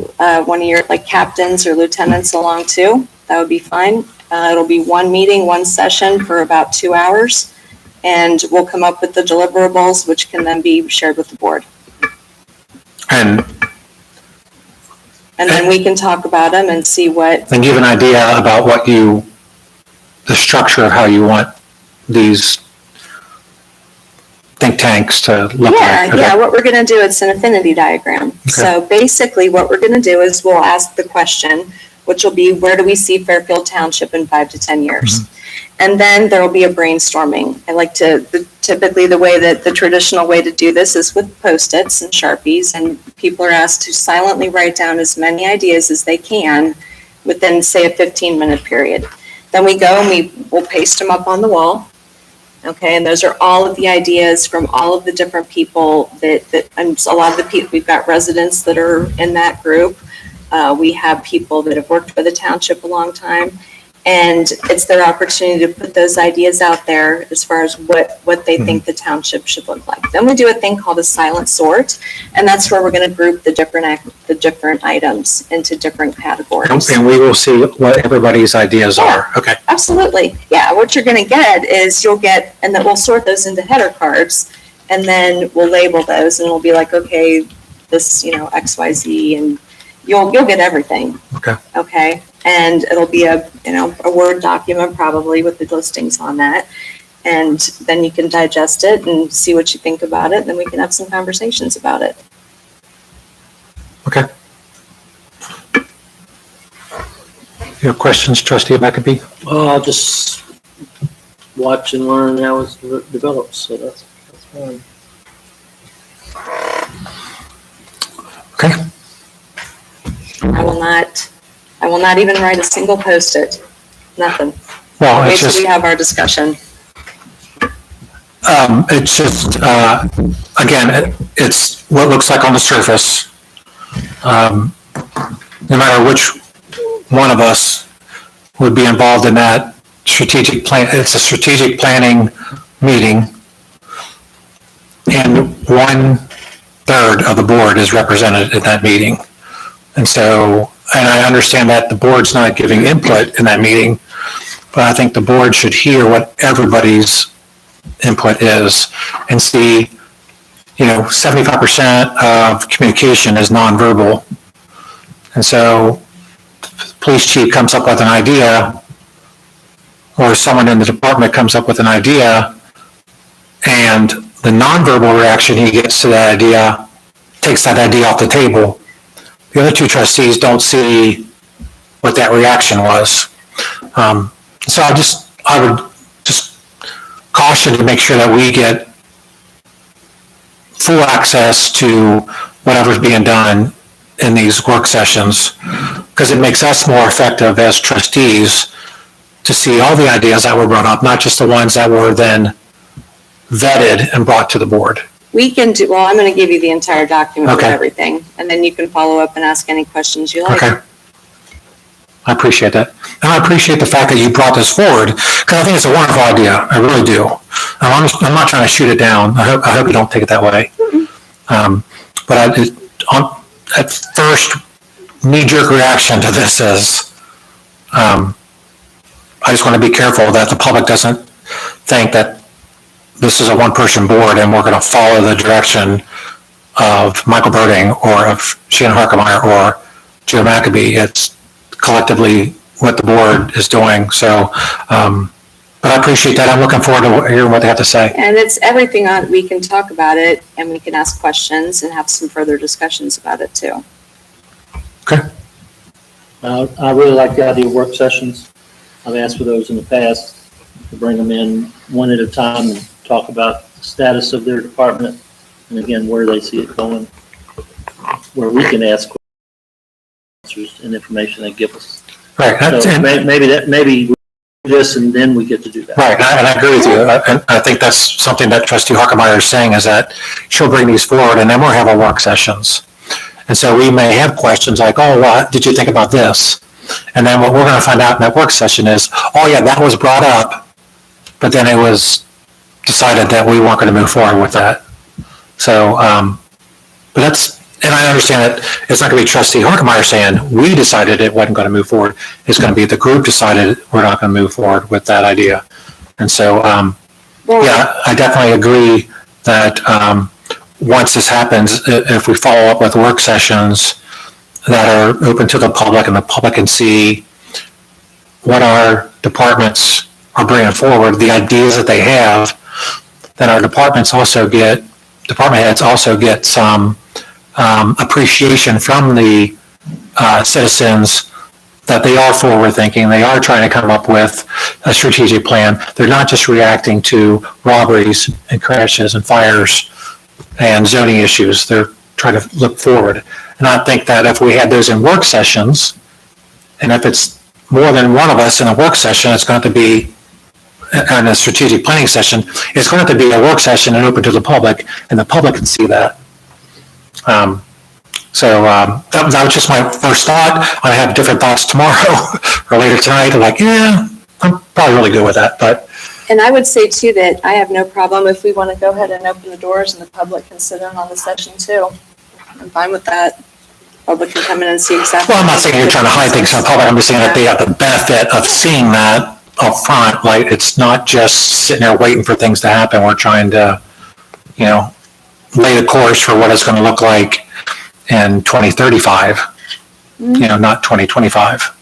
one of your like captains or lieutenants along too, that would be fine. It'll be one meeting, one session for about 2 hours. And we'll come up with the deliverables, which can then be shared with the board. And then we can talk about them and see what. And give an idea about the structure of how you want these think tanks to look like. Yeah, what we're gonna do, it's an affinity diagram. So basically what we're gonna do is we'll ask the question, which will be, where do we see Fairfield Township in 5 to 10 years? Mm-hmm. And then there will be a brainstorming. I like typically the way that the traditional way to do this is with Post-its and Sharpies, and people are asked to silently write down as many ideas as they can within, say, a 15-minute period. Then we go and we'll paste them up on the wall. Okay, and those are all of the ideas from all of the different people and a lot of the people, we've got residents that are in that group. We have people that have worked for the township a long time. And it's their opportunity to put those ideas out there as far as what they think the township should look like. Then we do a thing called a silent sort, and that's where we're going to group the different items into different categories. And we will see what everybody's ideas are. Okay. Absolutely. Yeah. What you're going to get is and then we'll sort those into header cards, and then we'll label those, and it'll be like, okay, this, X, Y, Z, and you'll get everything. Okay. Okay. And it'll be a Word document probably with the listings on that. And then you can digest it and see what you think about it. And then we can have some conversations about it. Okay. You have questions, Trustee McAbee? Well, I'll just watch and learn how it develops, so that's fine. Okay. I will not even write a single Post-it. Nothing. Well, Wait it's till just, we have our discussion. it's just, again, it's what looks like on the surface. No matter which one of us would be involved in that strategic plan, it's a strategic planning meeting. And 1/3 of the board is represented at that meeting. And so, and I understand that the board's not giving input in that meeting, but I think the board should hear what everybody's input is and see, 75% of communication is nonverbal. And so the police chief comes up with an idea, or someone in the department comes up with an idea, and the nonverbal reaction he gets to that idea takes that idea off the table. The other two trustees don't see what that reaction was. So I would just caution to make sure that we get full access to whatever's being done in these work sessions, because it makes us more effective as trustees to see all the ideas that were brought up, not just the ones that were then vetted and brought to the board. We can I'm going to give you the entire document with Okay. everything, and then you can follow up and ask any questions you like. Okay. I appreciate that. And I appreciate the fact that you brought this forward, because I think it's a wonderful idea. I really do. I'm not trying to shoot it down. I hope you don't take it that way. But at first, knee-jerk reaction to this is, I just want to be careful that the public doesn't think that this is a one-person board and we're going to follow the direction of Michael Birding or of Shannon Harkemeyer or Joe McAbee. It's collectively what the board is doing. So, but But I appreciate that. I'm looking forward to hearing what they have to say. And it's everything on, we can talk about it and we can ask questions and have some further discussions about it too. I really like the idea of work sessions. I've asked for those in the past, to bring them in one at a time and talk about the status of their department, and again, where they see it going, where we can ask answers and information they give us. Right. So maybe we do this and then we get to do that. Right, and I agree with you. And I think that's something that Trustee Harkemeyer is saying, is that she'll bring these forward and then we'll have our work sessions. And so we may have questions like, oh, what did you think about this? And then what we're going to find out in that work session is, oh yeah, that was brought up, but then it was decided that we weren't going to move forward with that. So, but that's, and I understand that it's not going to be Trustee Harkemeyer saying, we decided it wasn't going to move forward. It's going to be the group decided we're not going to move forward with that idea. And so, yeah, I definitely agree that once this happens, if we follow up with work sessions that are open to the public and the public can see what our departments are bringing forward, the ideas that they have, then our department heads also get some appreciation from the citizens that they are forward thinking. They are trying to come up with a strategic plan. They're not just reacting to robberies and crashes and fires and zoning issues. They're trying to look forward. And I think that if we had those in work sessions, and if it's more than one of us in a work session, it's going to be in a strategic planning session, it's going to be a work session and open to the public, and the public can see that. That was just my first thought. I have different thoughts tomorrow or later tonight. I'm like, yeah, I'm probably really good with that. But And I would say too that I have no problem if we want to go ahead and open the doors and the public can sit in on the session too. I'm fine with that. Public can come in and see exactly. well, I'm not saying you're trying to hide things from the public. I'm just saying that they have the benefit of seeing that up front. Like, it's not just sitting there waiting for things to happen. We're trying to, lay the course for what it's going to look like in 2035, not 2025.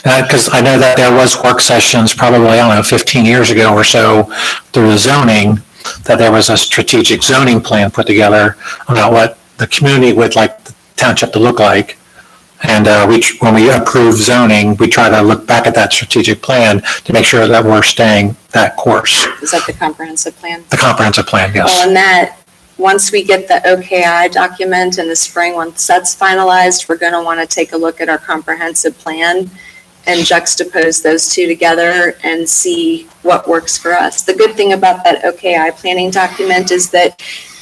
Because I know that there was work sessions probably, 15 years ago or so through the zoning, that there was a strategic zoning plan put together about what the community would like the township to look like. And when we approve zoning, we try to look back at that strategic plan to make sure that we're staying that course. Is that the comprehensive plan? The comprehensive plan, yes. Well, and that, once we get the OKI document in the spring, once that's finalized, we're going to want to take a look at our comprehensive plan and juxtapose those two together and see what works for us. The good thing about that OKI planning document is that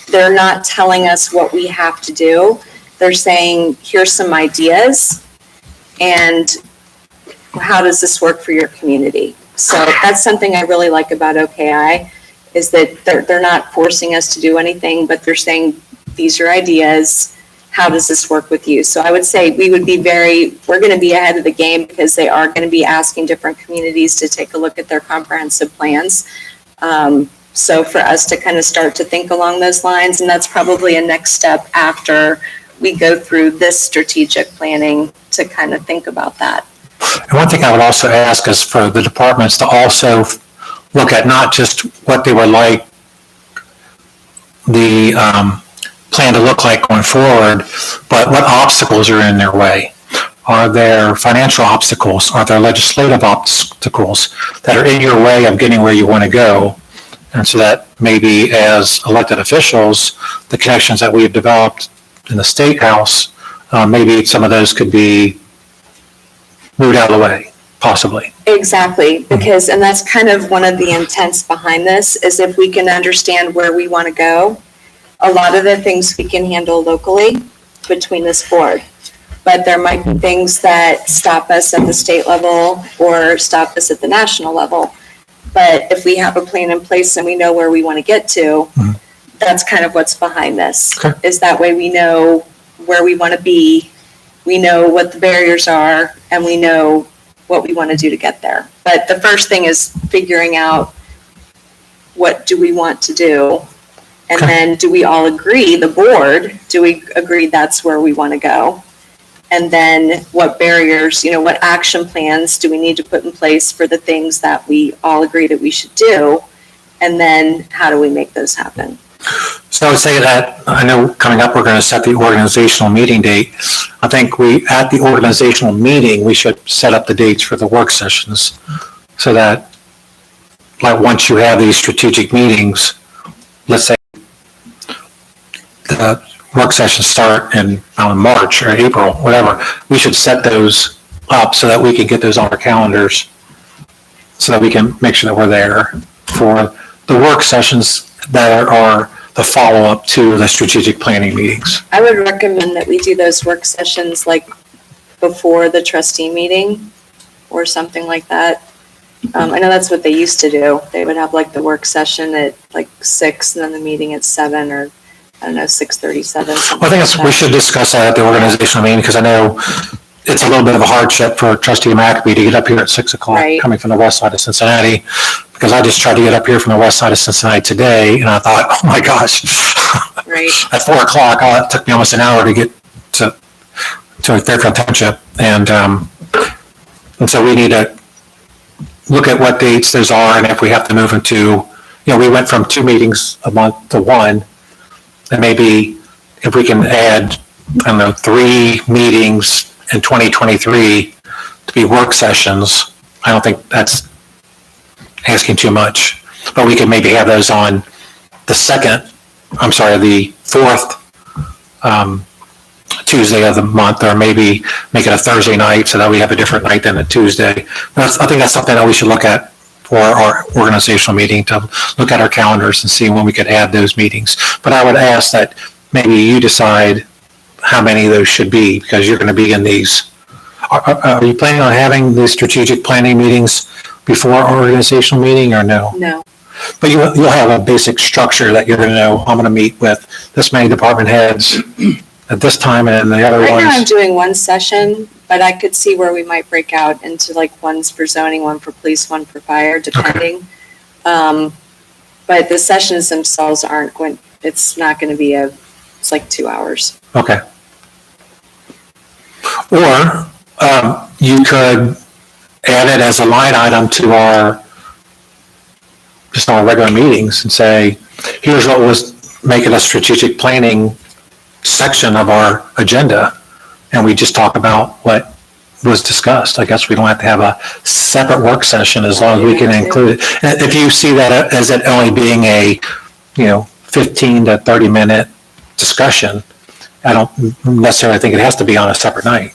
they're not telling us what we have to do. They're saying, here's some ideas, and how does this work for your community? So that's something I really like about OKI, is that they're not forcing us to do anything, but they're saying, these are ideas. How does this work with you? So I would say we're going to be ahead of the game, because they are going to be asking different communities to take a look at their comprehensive plans. So for us to kind of start to think along those lines, and that's probably a next step after we go through this strategic planning to kind of think about that. And one thing I would also ask is for the departments to also look at not just what they would like the plan to look like going forward, but what obstacles are in their way. Are there financial obstacles? Are there legislative obstacles that are in your way of getting where you want to go? And so that maybe as elected officials, the connections that we've developed in the State House, maybe some of those could be moved out of the way, possibly. Exactly, because, and that's kind of one of the intents behind this, is if we can understand where we want to go. A lot of the things we can handle locally between this board, but there might be things that stop us at the state level or stop us at the national level. But if we have a plan in place and we know where we want to get to, that's kind of what's behind this. Okay. Is that way we know where we want to be, we know what the barriers are, and we know what we want to do to get there. But the first thing is figuring out, what do we want to do? And Okay. then do we all agree, the board, do we agree that's where we want to go? And then what barriers, what action plans do we need to put in place for the things that we all agree that we should do? And then how do we make those happen? So I would say that, I know coming up, we're going to set the organizational meeting date. I think at the organizational meeting, we should set up the dates for the work sessions so that, like, once you have these strategic meetings, let's say the work sessions start in March or April, whatever, we should set those up so that we can get those on our calendars so that we can make sure that we're there for the work sessions that are the follow-up to the strategic planning meetings. I would recommend that we do those work sessions like before the trustee meeting or something like that. I know that's what they used to do. They would have like the work session at like 6 and then the meeting at 7 or 6:37. Well, I think we should discuss that at the organizational meeting because I know it's a little bit of a hardship for Trustee McAbee to get up here at 6 o'clock Right. coming from the west side of Cincinnati, because I just tried to get up here from the west side of Cincinnati today and I thought, oh my gosh. Right. At 4 o'clock, it took me almost an hour to get to Fairfield Township. And so we need to look at what dates those are and if we have to move them to, we went from 2 meetings a month to 1. And maybe if we can add, 3 meetings in 2023 to be work sessions, I don't think that's asking too much. But we could maybe have those on the 4th Tuesday of the month, or maybe make it a Thursday night so that we have a different night than a Tuesday. I think that's something that we should look at for our organizational meeting, to look at our calendars and see when we could add those meetings. But I would ask that maybe you decide how many of those should be, because you're going to be in these. Are you planning on having the strategic planning meetings before our organizational meeting or no? No. But you'll have a basic structure that you're going to know, I'm going to meet with this many department heads at this time, and the other Right ones. now I'm doing one session, but I could see where we might break out into like one's for zoning, one for police, one for fire, depending. But the sessions themselves it's not going to be it's like 2 hours. Okay. Or you could add it as a line item to our regular meetings and say, here's what was making a strategic planning section of our agenda. And we just talk about what was discussed. I guess we don't have to have a separate work session as long as we can include it. And if you see that as it only being a, 15 to 30 minute discussion, I don't necessarily think it has to be on a separate night.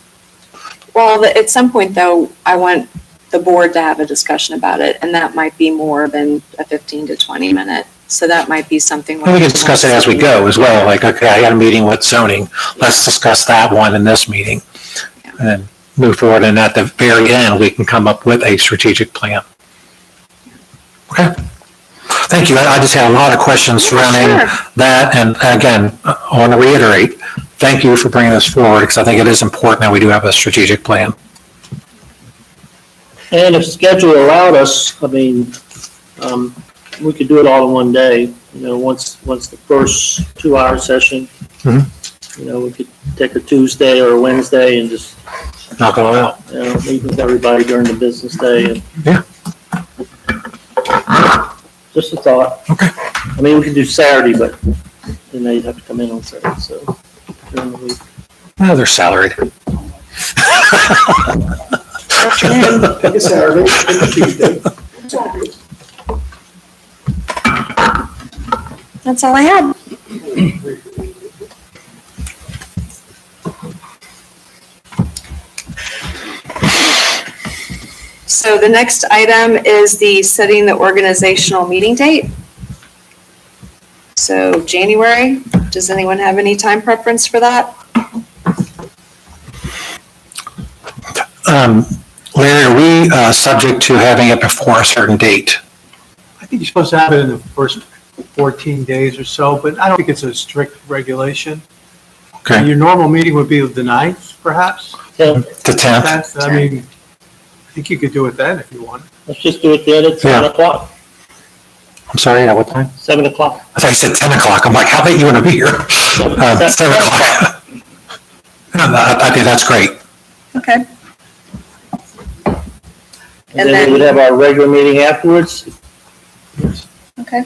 Well, at some point though, I want the board to have a discussion about it, and that might be more than a 15 to 20 minute. So that might be something. And we can discuss it as we go as well. Like, okay, I got a meeting with zoning. Let's discuss that one in this meeting. And then move forward. And at the very end, we can come up with a strategic plan. Okay. Thank you. I just had a lot of questions surrounding that. And again, I want to reiterate, thank you for bringing this forward, because I think it is important that we do have a strategic plan. And if schedule allowed us, we could do it all in one day, once the first 2 hour session. Mhm. We could take a Tuesday or a Wednesday and just, Knock it all out. meet with everybody during the business day. And Yeah. just a thought. Okay. We could do Saturday, but then they'd have to come in on Saturday, so during the week. Well, they're salaried. Pick a Saturday, pick a Tuesday. It's all good. That's all I had. So the next item is the setting the organizational meeting date. So January, does anyone have any time preference for that? Larry, are we subject to having it before a certain date? I think you're supposed to have it in the first 14 days or so, but I don't think it's a strict regulation. Okay. Your normal meeting would be the 9th, perhaps? Yeah, The 10th? I think you could do it then if you want. let's just do it then at 7 o'clock. I'm sorry, at what time? 7 o'clock. I thought you said 10 o'clock. I'm like, how late you want to be here? 7 o'clock. I think that's great. Okay. And then we would have our regular meeting afterwards Okay.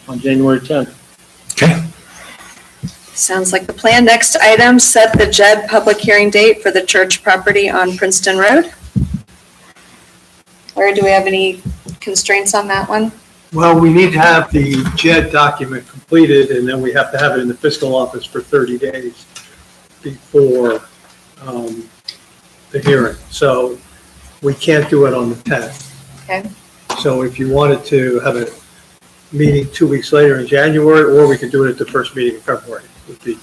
on January 10th. Okay. Sounds like the plan. Next item, set the JED public hearing date for the church property on Princeton Road. Larry, do we have any constraints on that one? Well, we need to have the JED document completed, and then we have to have it in the fiscal office for 30 days before the hearing. So we can't do it on the 10th. Okay. So if you wanted to have a meeting 2 weeks later in January, or we could do it at the first meeting in February, would be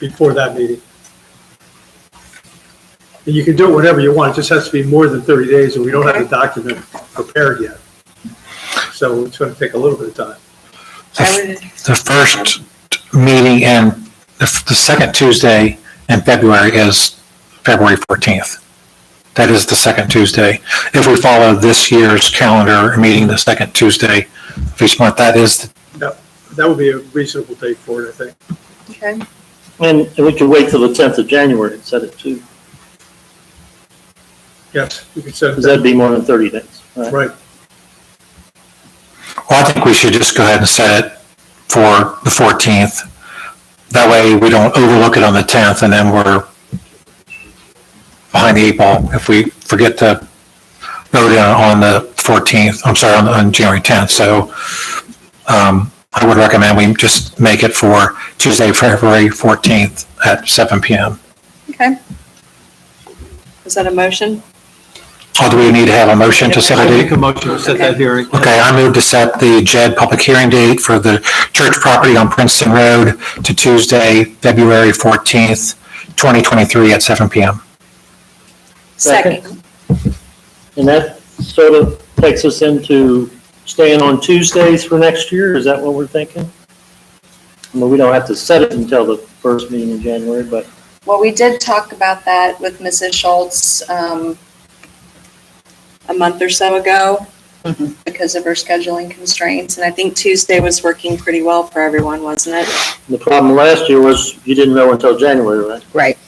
before that meeting. And you can do it whenever you want, it just has to be more than 30 days, and we don't have the document prepared yet. So it's going to take a little bit of time. The first meeting in the second Tuesday in February is February 14th. That is the second Tuesday. If we follow this year's calendar, meeting the second Tuesday of each month, that is. That would be a reasonable date for it, I think. Okay. And we could wait till the 10th of January and set it too, Yes, we could set it. because that'd be more than 30 days. Right? Right. Well, I think we should just go ahead and set it for the 14th. That way we don't overlook it on the 10th and then we're behind the eight ball if we forget to vote on the 14th, I'm sorry, on January 10th. So I would recommend we just make it for Tuesday, February 14th at 7 p.m. Okay. Is that a motion? Oh, do we need to have a motion to set a I date? make a motion to set that hearing. Okay, I move to set the JED public hearing date for the church property on Princeton Road to Tuesday, February 14th, 2023 at 7 p.m. Second. And that sort of takes us into staying on Tuesdays for next year, is that what we're thinking? I mean, we don't have to set it until the first meeting in January, but Well, we did talk about that with Mrs. Schultz a month or so ago because of her scheduling constraints. And I think Tuesday was working pretty well for everyone, wasn't it? the problem last year was you didn't know until January, right? Right.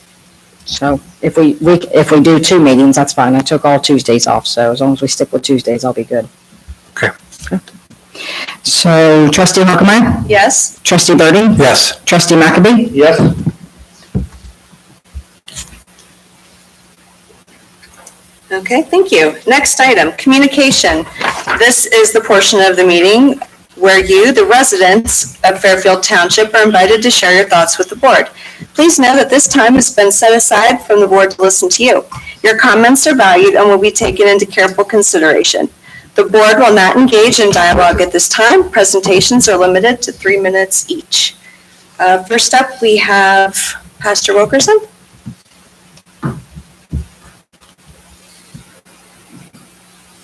So if we do 2 meetings, that's fine. I took all Tuesdays off, so as long as we stick with Tuesdays, I'll be good. Okay. So trustee Harkemaier, Yes? trustee Birdie, Yes. trustee McAbey, Yes? Okay, thank you. Next item, communication. This is the portion of the meeting where you, the residents of Fairfield Township, are invited to share your thoughts with the board. Please know that this time has been set aside from the board to listen to you. Your comments are valued and will be taken into careful consideration. The board will not engage in dialogue at this time. Presentations are limited to 3 minutes each. First up, we have Pastor Wilkerson.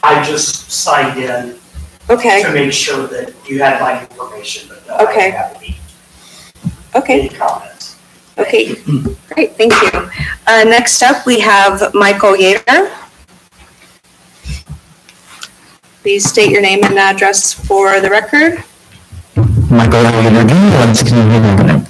I just signed in Okay, to make sure that you had my information, but no, I Okay. don't have okay. any comments. Okay, great, thank you. Next up, we have Michael Yater. Please state your name and address for the record. Michael Alexander Jr., 116 Avenue.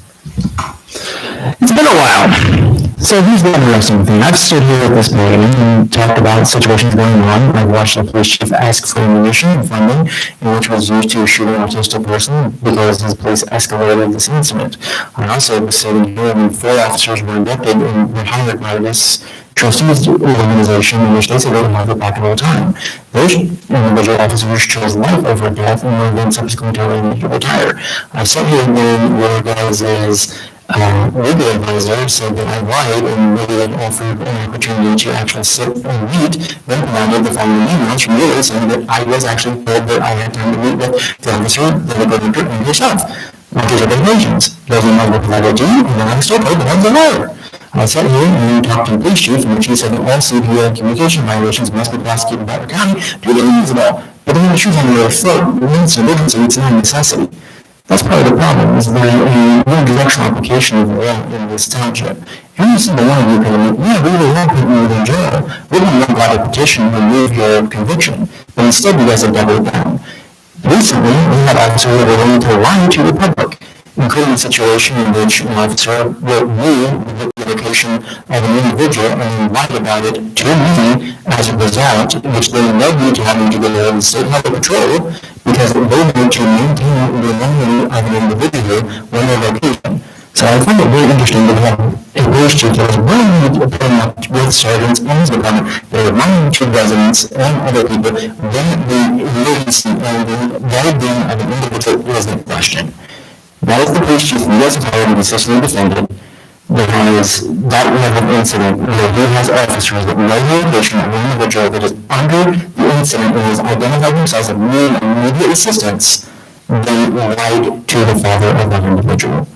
It's been a while. So here's the interesting thing. I've stood here at this meeting and talked about situations going on. I've watched the police chief ask for ammunition and funding, which was used to shoot an autistic person because his police escalated this incident. I also was sitting here when 4 officers were inducted and were hired by this trustees organization in which they said they would have it back in all time. Those individual officers chose life over death and were then subsequently told to retire. I sat here when your guys' legal advisor said that I lied and maybe then offered an opportunity to actually sit and meet, then provided the following emails from you saying that I was actually told that I had time to meet with the officer, the legal director, and yourself. These are the occasions. Those emails were provided to you, and then I was told that I was a liar. I sat here and talked to the police chief, in which he said that all CPA communication violations must be prosecuted by the county due to reasonable. But then the truth on the other foot remains so different, so it's not a necessity. That's part of the problem, is there a more directional application of the law in this township. Every single one of you can admit, yeah, we really want people in jail. We don't want a petition to remove your conviction. But instead, you guys have doubled down. Recently, we had officers that were willing to lie to the public. including a situation in which an officer will move the location of an individual and lie about it to me as a result, which they led me to having to go to the state highway patrol because they need to maintain the anonymity of an individual when they're location. So I find it very interesting to have a police chief that is willing to put up with sergeants in his department, that are running to residents and other people, then the emergency and the well-being of an individual is in question. That is the police chief who was hired and consistently defended, because that level of incident where he has officers that know the location of an individual that is under the incident and has identified themselves as needing immediate assistance, they lied to the father of that individual,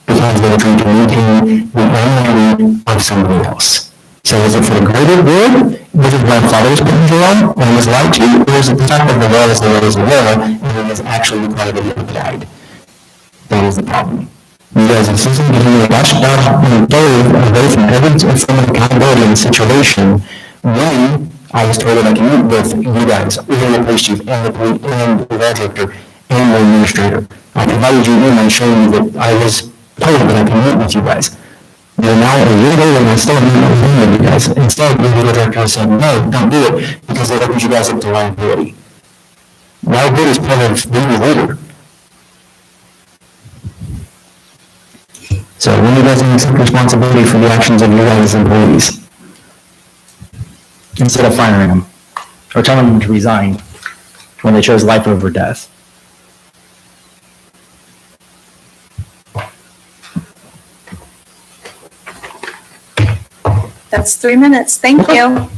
because they were trying to maintain the anonymity of somebody else. So is it for the greater good, which is my father's put in jail and was lied to, or is it the fact that the law is the law is the law, and it is actually required that he have died? That is the problem. You guys insist on getting a watchdog and away from every form of accountability in the situation when I was told that I can meet with you guys, even the police chief and the police and the law director and the administrator. I provided you an email showing you that I was told that I can meet with you guys. You're now a year later and I still haven't met with you guys. Instead, the legal director said, no, don't do it because they opened you guys up to liability. Liability is part of being a leader. So when you guys accept responsibility for the actions of your guys' employees, instead of firing them or telling them to resign when they chose life over death. That's 3 minutes. Thank you.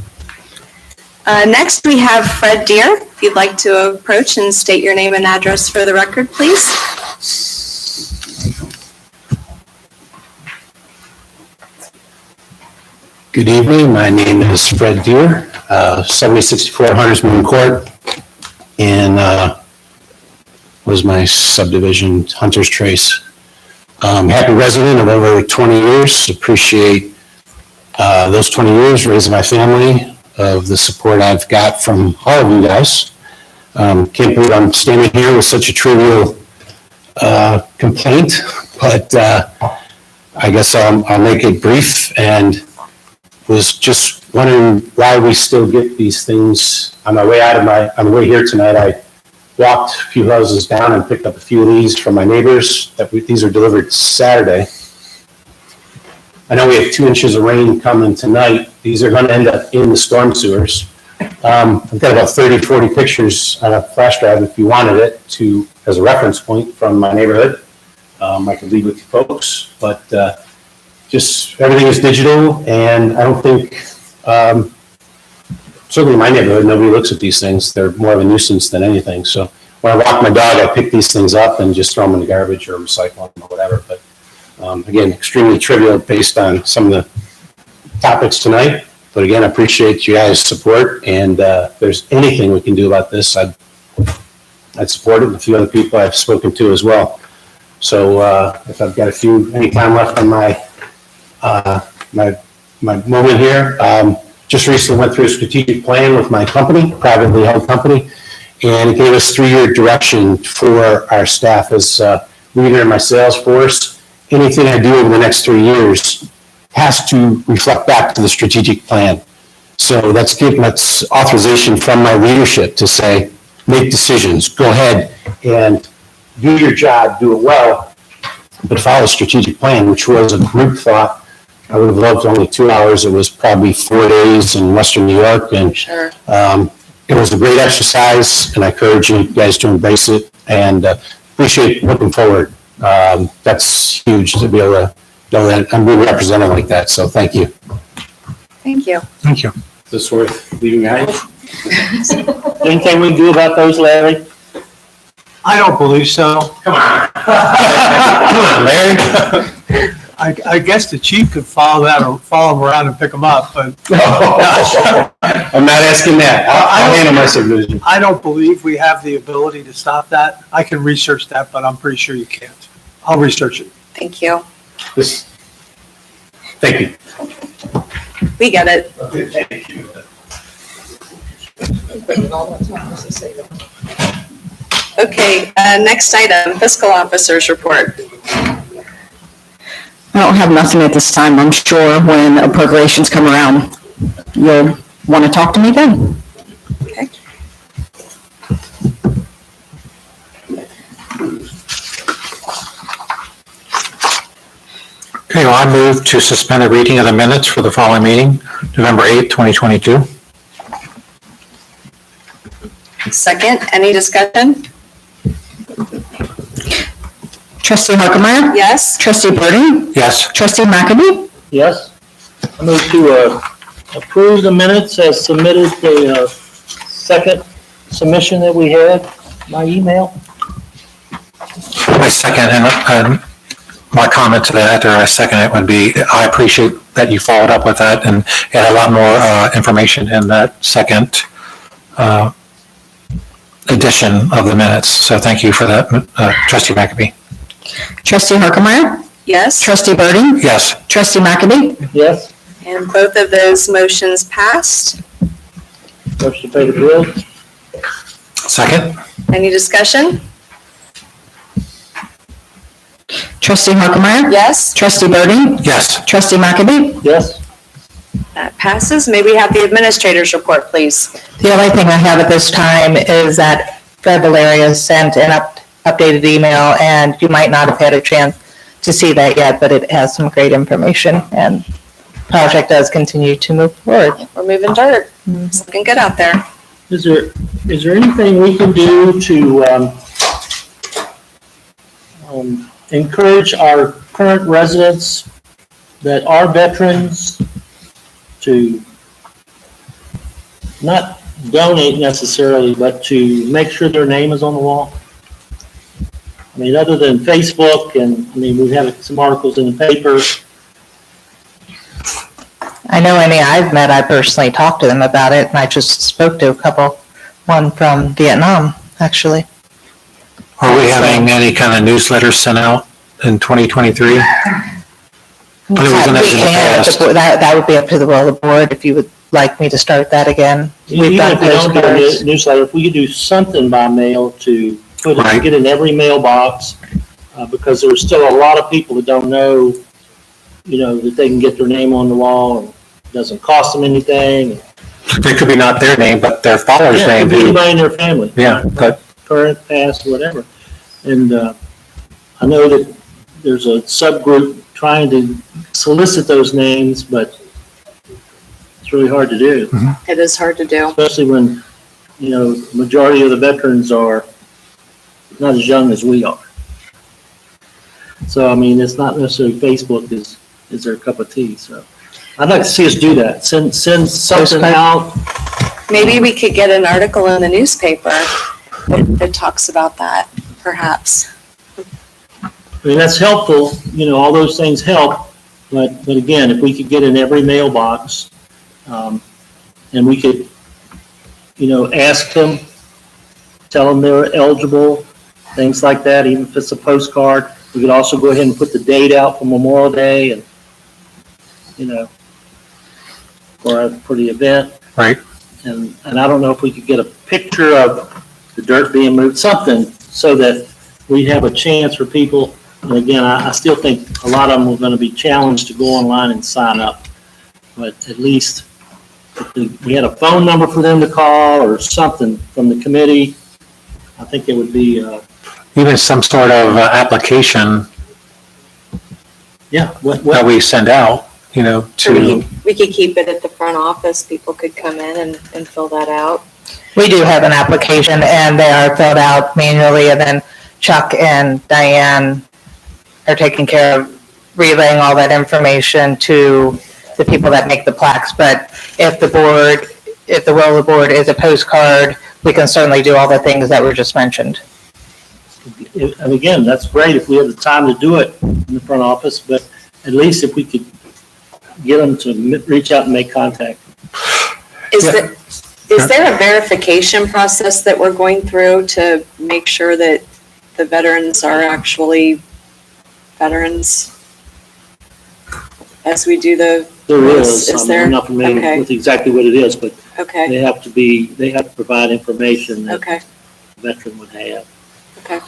Next, we have Fred Deere. If you'd like to approach and state your name and address for the record, please. Good evening. My name is Fred Deere, 7064 Hunters Moon Court, and was my subdivision Hunter's Trace. Happy resident of over 20 years. Appreciate those 20 years raising my family, of the support I've got from all of you guys. Can't believe I'm standing here with such a trivial complaint, but I guess I'll make it brief, and was just wondering why we still get these things. On my way on the way here tonight, I walked a few houses down and picked up a few of these from my neighbors. These are delivered Saturday. I know we have 2 inches of rain coming tonight. These are going to end up in the storm sewers. I've got about 30, 40 pictures on a flash drive if you wanted it as a reference point from my neighborhood. I could leave with you folks, but just everything is digital, and I don't think, certainly in my neighborhood, nobody looks at these things. They're more of a nuisance than anything. So when I walk my dog, I pick these things up and just throw them in the garbage or recycle them or whatever. But again, extremely trivial based on some of the topics tonight. But again, I appreciate you guys' support, and if there's anything we can do about this, I'd support it, and a few other people I've spoken to as well. So if I've got any time left on my moment here, just recently went through a strategic plan with my company, privately held company, and it gave us 3-year direction for our staff as leader in my sales force. Anything I do over the next 3 years has to reflect back to the strategic plan. So that's authorization from my leadership to say, make decisions, go ahead and do your job, do it well, but follow a strategic plan, which was a group thought. I would have loved only 2 hours. It was probably 4 days in Western New York, and it was a great exercise, and I encourage you guys to embrace it, and appreciate looking forward. That's huge to be able to know that I'm being represented like that, so thank you. Thank you. Thank you. Is this worth leaving behind? Anything we can do about those, Larry? I don't believe so. Come on. Larry? I guess the chief could follow them around and pick them up, but I'm not asking that. I'll handle my subdivision. I don't believe we have the ability to stop that. I can research that, but I'm pretty sure you can't. I'll research it. Thank you. Thank you. We get it. Okay, thank you. Okay, next item, fiscal officer's report. I don't have nothing at this time. I'm sure when appropriations come around, you'll want to talk to me then. Okay. Okay, well, I move to suspend the reading of the minutes for the following meeting, November 8th, 2022. Second, any discussion? Trustee Harkemaier? Yes? Trustee Burden? Yes. Trustee McAdie? Yes. I move to approve the minutes as submitted, the second submission that we had, my email. My second, and my comment to that, or I second it, would be, I appreciate that you followed up with that and had a lot more information in that second edition of the minutes. So thank you for that, Trustee McAbee. Trustee Harkemaier? Yes? Trustee Burden? Yes. Trustee McAdie? Yes. And both of those motions passed. Motion to pay the bills. Second? Any discussion? Trustee Harkemaier? Yes? Trustee Burden? Yes. Trustee McAdie? Yes. That passes. May we have the administrator's report, please? The only thing I have at this time is that Fred Valeria sent an updated email, and you might not have had a chance to see that yet, but it has some great information, and the project does continue to move forward. We're moving dirt. It's looking good out there. Is there anything we can do to encourage our current residents that are veterans to not donate necessarily, but to make sure their name is on the wall? I mean, other than Facebook, and I mean, we have some articles in the paper. I know any I've met, I personally talked to them about it, and I just spoke to a couple, one from Vietnam, actually. Are we having any kind of newsletters sent out in 2023? We can, that would be up to the will of the board if you would like me to start that again. We've Even done if we don't do postcards. a newsletter, if we could do something by mail to put it, Right. get in every mailbox, because there's still a lot of people that don't know, that they can get their name on the wall, and it doesn't cost them anything. It could be not their name, but their father's Yeah, it name. could be anybody in their family. Yeah, but Current, past, whatever. And I know that there's a subgroup trying to solicit those names, but it's really hard to do, It is hard to do. especially when, majority of the veterans are not as young as we are. So, I mean, it's not necessarily Facebook is their cup of tea, so. I'd like to see us do that, send something out. Maybe we could get an article in the newspaper that talks about that, perhaps. I mean, that's helpful, all those things help, but again, if we could get in every mailbox, and we could, ask them, tell them they're eligible, things like that, even if it's a postcard. We could also go ahead and put the date out for Memorial Day and, for the event. right. And I don't know if we could get a picture of the dirt being moved, something, so that we have a chance for people. And again, I still think a lot of them are going to be challenged to go online and sign up. But at least if we had a phone number for them to call or something from the committee, I think it would be, Even some sort of application that we send out, to, We could keep it at the front office. People could come in and fill that out. We do have an application, and they are filled out manually, and then Chuck and Diane are taking care of relaying all that information to the people that make the plaques. But if the will of the board is a postcard, we can certainly do all the things that were just mentioned. and again, that's great if we have the time to do it in the front office, but at least if we could get them to reach out and make contact. Is there a verification process that we're going through to make sure that the veterans are actually veterans as we do the? There is, Is there? I'm not familiar Okay. with exactly what it is, but Okay, they have to provide information that okay, the veteran would have. okay.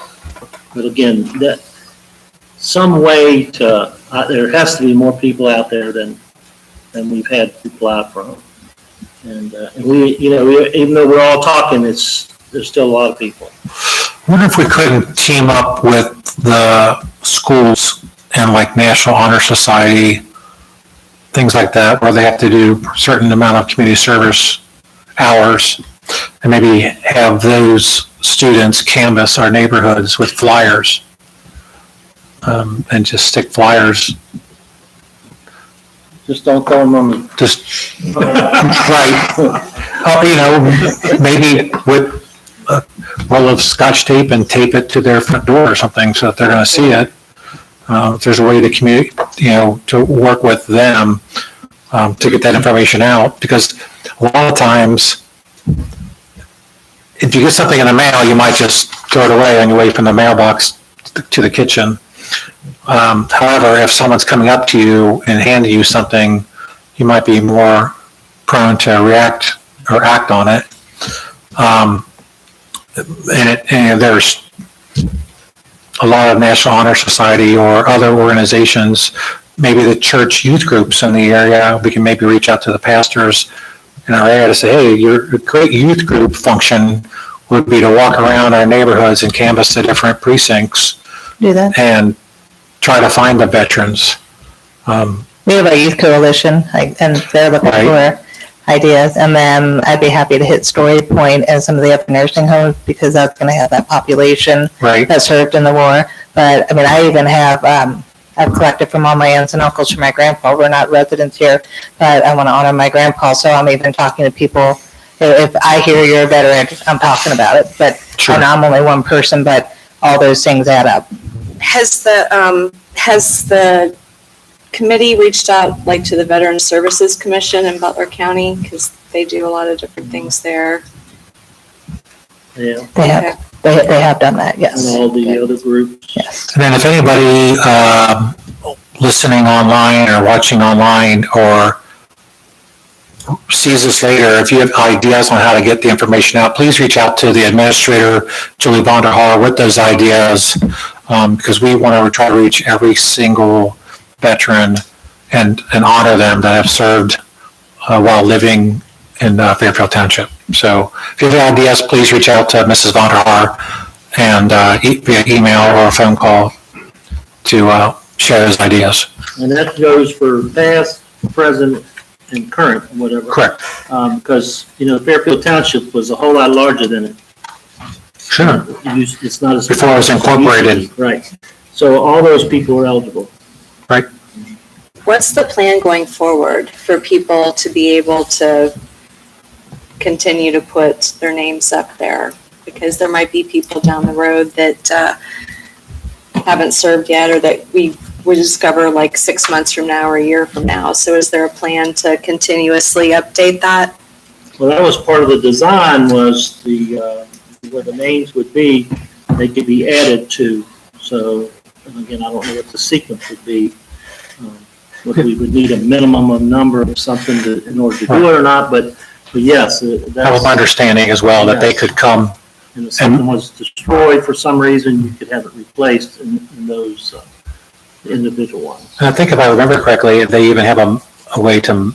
But again, some way to, there has to be more people out there than we've had to apply from. And we, even though we're all talking, there's still a lot of people. I wonder if we couldn't team up with the schools and like National Honor Society, things like that, where they have to do a certain amount of community service hours, and maybe have those students canvass our neighborhoods with flyers, and just stick flyers. Just don't call them on Just, right. Maybe with a roll of scotch tape and tape it to their front door or something so that they're going to see it. If there's a way to communicate, to work with them to get that information out, because a lot of times, if you get something in the mail, you might just throw it away on your way from the mailbox to the kitchen. However, if someone's coming up to you and handing you something, you might be more prone to react or act on it. And there's a lot of National Honor Society or other organizations, maybe the church youth groups in the area. We can maybe reach out to the pastors in our area to say, hey, your great youth group function would be to walk around our neighborhoods and canvass the different precincts. Do that. And try to find the veterans. We have a youth coalition, and they're looking for ideas. And then I'd be happy to hit Story Point and some of the other nursing homes, because that's going to have that population that served in the war. But I mean, I even have, I've collected from all my aunts and uncles from my grandpa. We're not residents here, but I want to honor my grandpa. So I'm even talking to people. If I hear you're a veteran, I'm talking about it. But I'm only one person, but all those things add up. Has the committee reached out to the Veteran Services Commission in Butler County, because they do a lot of different things there? Yeah. They have done that, yes. And all the other groups. Yes. And then if anybody listening online or watching online or sees this later, if you have ideas on how to get the information out, please reach out to the administrator, Julie Vonderhaar, with those ideas, because we want to try to reach every single veteran and honor them that have served while living in Fairfield Township. So if you have ideas, please reach out to Mrs. Vonderhaar and via email or a phone call to share those ideas. And that goes for past, present, and current, whatever. Correct. Because, Fairfield Township was a whole lot larger than it. Sure. It's not as. Before it was incorporated. Right. So all those people are eligible. Right. What's the plan going forward for people to be able to continue to put their names up there? Because there might be people down the road that haven't served yet, or that we discover 6 months from now or a year from now. So is there a plan to continuously update that? Well, that was part of the design, was where the names would be, they could be added to. So, and again, I don't know what the sequence would be. Whether we would need a minimum of number of something in order to do it or not, but yes. That was my understanding as well, that they could come. And if something was destroyed for some reason, you could have it replaced in those individual ones. And I think if I remember correctly, they even have a way to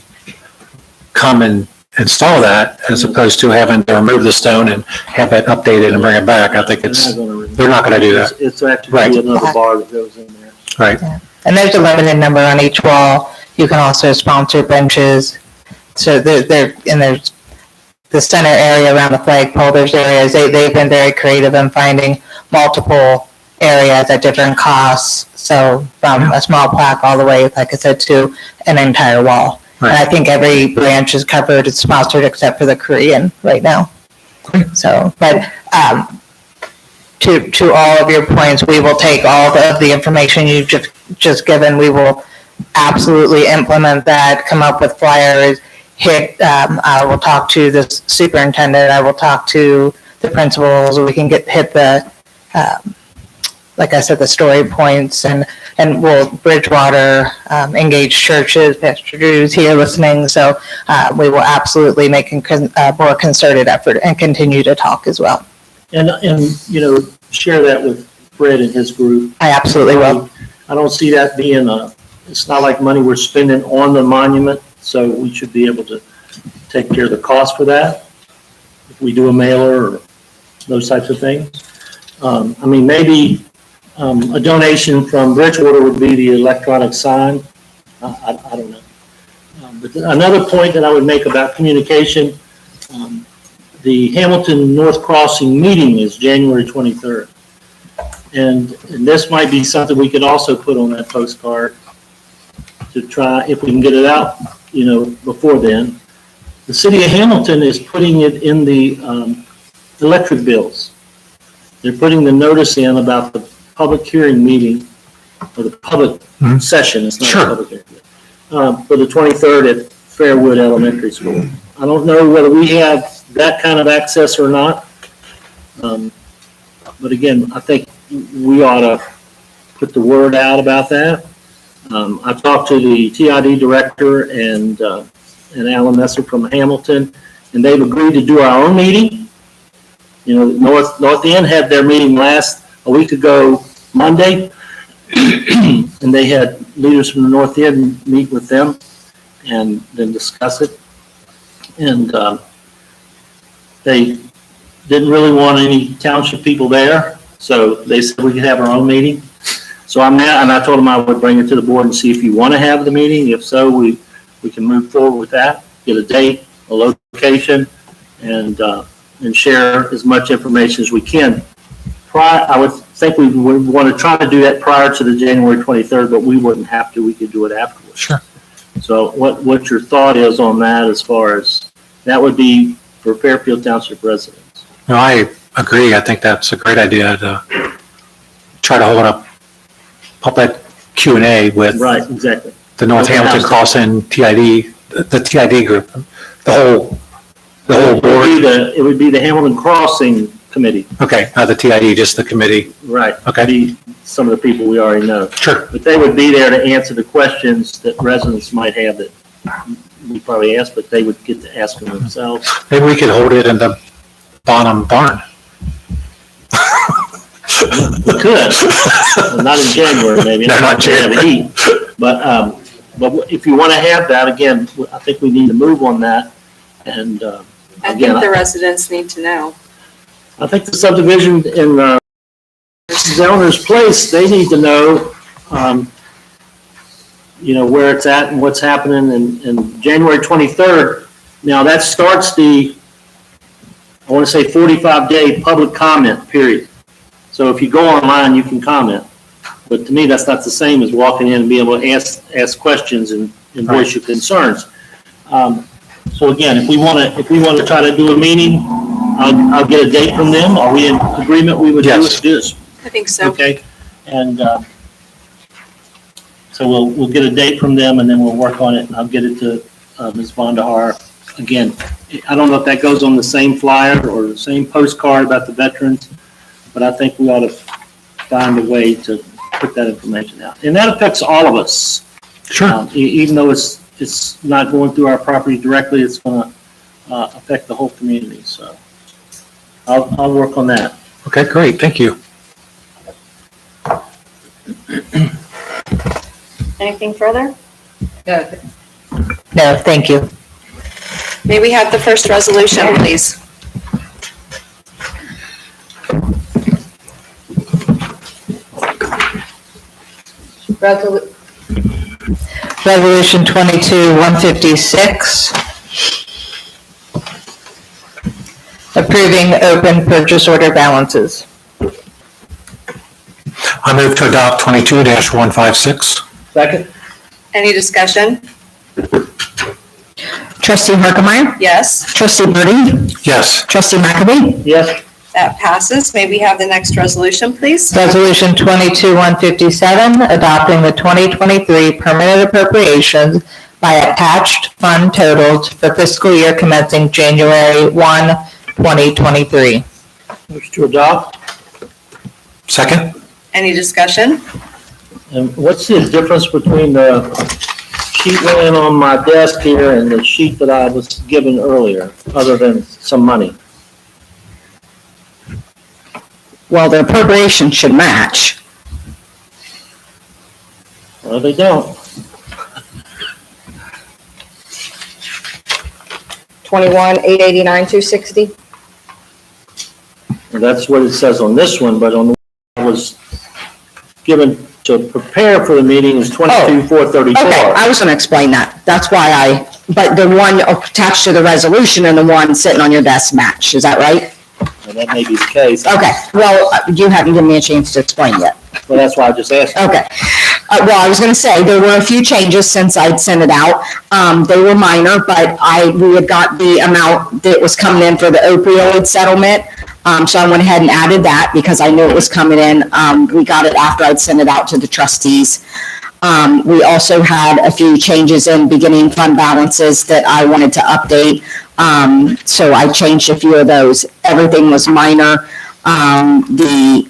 come and install that, as opposed to having to remove the stone and have it updated and bring it back. I think they're not going to do that. It's actually another bar that goes in there. Right. Yeah. And there's a limited number on each wall. You can also sponsor benches. So there's the center area around the flagpole. There's areas, they've been very creative in finding multiple areas at different costs. So from a small plaque all the way, like I said, to an entire wall. Right. And I think every branch is covered, it's sponsored except for the Korean right now. So, but to all of your points, we will take all of the information you've just given. We will absolutely implement that, come up with flyers, I will talk to the superintendent, I will talk to the principals, we can hit the, like I said, the story points, and we'll Bridgewater, engage churches. Pastor Drew's here listening, so we will absolutely make a more concerted effort and continue to talk as well. And share that with Fred and his group. I absolutely will. I don't see that being it's not like money we're spending on the monument, so we should be able to take care of the cost for that. If we do a mailer or those types of things. I mean, maybe a donation from Bridgewater would be the electronic sign. I don't know. But another point that I would make about communication, the Hamilton North Crossing meeting is January 23rd. And this might be something we could also put on that postcard to try, if we can get it out, before then. The city of Hamilton is putting it in the electric bills. They're putting the notice in about the public hearing meeting, or the public session, it's not a public hearing, for the 23rd at Fairwood Elementary School. I don't know whether we have that kind of access or not. But again, I think we ought to put the word out about that. I talked to the TID director and Alan Messer from Hamilton, and they've agreed to do our own meeting. North End had their meeting a week ago, Monday, and they had leaders from the North End meet with them and then discuss it. And they didn't really want any township people there, so they said we could have our own meeting. So and I told them I would bring it to the board and see if you want to have the meeting. If so, we can move forward with that, get a date, a location, and share as much information as we can. I would think we would want to try to do that prior to the January 23rd, but we wouldn't have to. We could do it afterwards. Sure. So what your thought is on that, as far as that would be for Fairfield Township residents? No, I agree. I think that's a great idea to try to hold a public Q&A with Right, exactly. the North Hamilton Crossing TID, the TID group, the whole board. It would be the Hamilton Crossing Committee. Okay, not the TID, just the committee. Right. Okay. Some of the people we already know. Sure. But they would be there to answer the questions that residents might have that we probably asked, but they would get to ask them themselves. Maybe we could hold it in the Bonham barn. We could. Not in January, maybe. No, not January. Heat. But if you want to have that, again, I think we need to move on that. And I again, think the residents need to know. I think the subdivision in Zellner's Place, they need to know, where it's at and what's happening. And January 23rd, now that starts I want to say 45-day public comment period. So if you go online, you can comment. But to me, that's not the same as walking in and being able to ask questions and voice your concerns. So again, if we want to try to do a meeting, I'll get a date from them. Are we in agreement we would do this? I think so. Okay. And so we'll get a date from them, and then we'll work on it, and I'll get it to Ms. Vondahar. Again, I don't know if that goes on the same flyer or the same postcard about the veterans, but I think we ought to find a way to put that information out. And that affects all of us. Sure. Even though it's not going through our property directly, it's going to affect the whole community. So I'll work on that. Okay, great. Thank you. Anything further? No, thank you. May we have the first resolution, please? Resolution 22-156, approving open purchase order balances. I move to adopt 22-156. Second? Any discussion? Trustee Harkemaier. Yes, Trustee Burden. Yes. Trustee McAbey. Yes. that passes. May we have the next resolution, please? Resolution 22-157, adopting the 2023 permanent appropriations by attached fund totals for fiscal year commencing January 1, 2023. Motion to adopt. Second? Any discussion? And what's the difference between the sheet laying on my desk here and the sheet that I was given earlier, other than some money? Well, the appropriation should match. No, they don't. 21,889,260. And that's what it says on this one, but on the one that was given to prepare for the meeting is 22,434. Okay, I was gonna explain that. That's why but the one attached to the resolution and the one sitting on your desk match, is that right? And that may be the case. Okay, well, you haven't given me a chance to explain yet. Well, that's why I just asked. Okay. Well, I was gonna say, there were a few changes since I'd sent it out. They were minor, but we had got the amount that was coming in for the opioid settlement. So I went ahead and added that because I knew it was coming in. We got it after I'd sent it out to the trustees. We also had a few changes in beginning fund balances that I wanted to update. So I changed a few of those. Everything was minor. The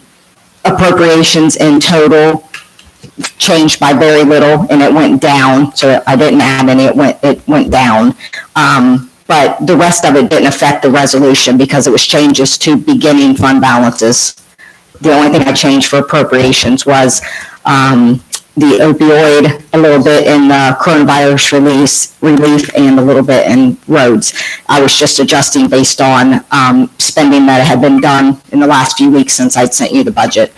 appropriations in total changed by very little, and it went down. So I didn't add any, it went down. But the rest of it didn't affect the resolution because it was changes to beginning fund balances. The only thing I changed for appropriations was the opioid, a little bit in the coronavirus relief, and a little bit in roads. I was just adjusting based on spending that had been done in the last few weeks since I'd sent you the budget.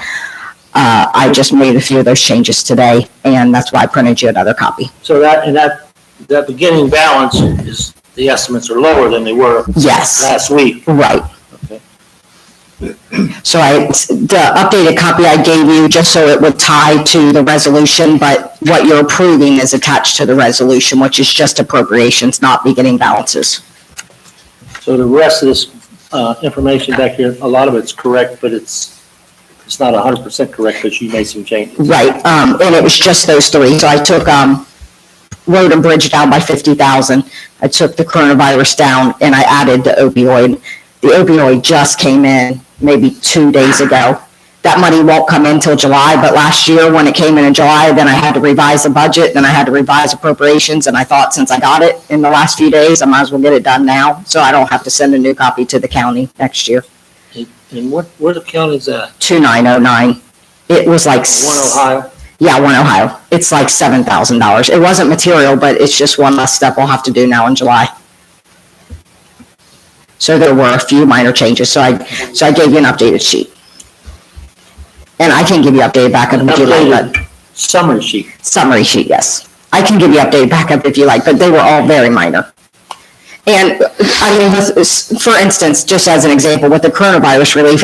I just made a few of those changes today, and that's why I printed you another copy. So that beginning balance is, the estimates are lower than they were Yes. last week. Right. Okay. So the updated copy I gave you, just so it would tie to the resolution, but what you're approving is attached to the resolution, which is just appropriations, not beginning balances. So the rest of this information back here, a lot of it's correct, but it's not 100% correct because you made some changes. Right, and it was just those three. So I took road and bridge down by 50,000. I took the coronavirus down, and I added the opioid. The opioid just came in maybe 2 days ago. That money won't come in till July, but last year when it came in July, then I had to revise the budget, then I had to revise appropriations, and I thought since I got it in the last few days, I might as well get it done now, so I don't have to send a new copy to the county next year. And where the county is at? 2909. It was like. One Ohio? Yeah, One Ohio. It's like $7,000. It wasn't material, but it's just one less step we'll have to do now in July. So there were a few minor changes, so I gave you an updated sheet. And I can give you updated backup if you like, but. Summary sheet. Summary sheet, yes. I can give you updated backup if you like, but they were all very minor. And I mean, for instance, just as an example, with the coronavirus relief,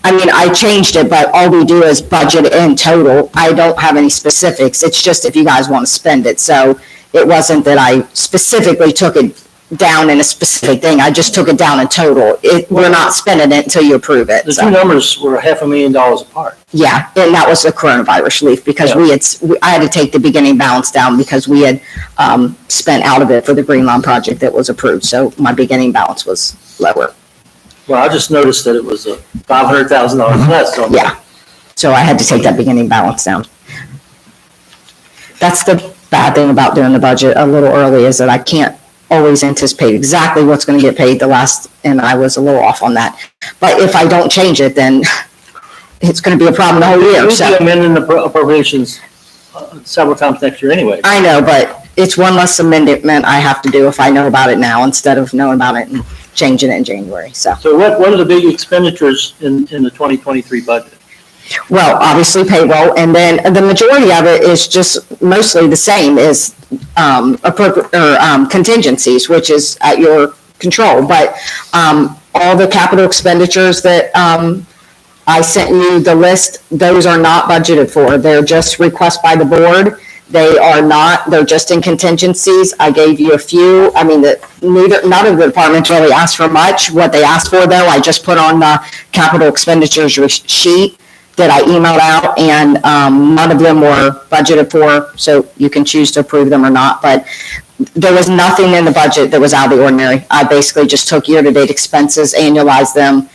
I changed it, but all we do is budget in total. I don't have any specifics. It's just if you guys want to spend it. So it wasn't that I specifically took it down in a specific thing. I just took it down in total. We're not spending it until you approve it. The So. two numbers were $500,000 apart. Yeah, and that was the coronavirus relief because I had to take the beginning balance down because we had spent out of it for the Green Lawn project that was approved. So my beginning balance was lower. Well, I just noticed that it was $500,000 less. On Yeah, so I had to take that beginning balance down. That's the bad thing about doing the budget a little early is that I can't always anticipate exactly what's going to get paid and I was a little off on that. But if I don't change it, then it's going to be a problem the whole year. You'll So be amending the appropriations several times next year anyway. I know, but it's one less amendment I have to do if I know about it now instead of knowing about it and changing it in January. So what are the big expenditures in the 2023 budget? well, obviously payroll, and then the majority of it is just mostly the same as contingencies, which is at your control. But all the capital expenditures that I sent you the list, those are not budgeted for. They're just requests by the board. They're just in contingencies. I gave you a few. I mean, none of the departments really asked for much. What they asked for, though, I just put on the capital expenditures sheet that I emailed out, and none of them were budgeted for, so you can choose to approve them or not. But there was nothing in the budget that was out of the ordinary. I basically just took year-to-date expenses, annualized them.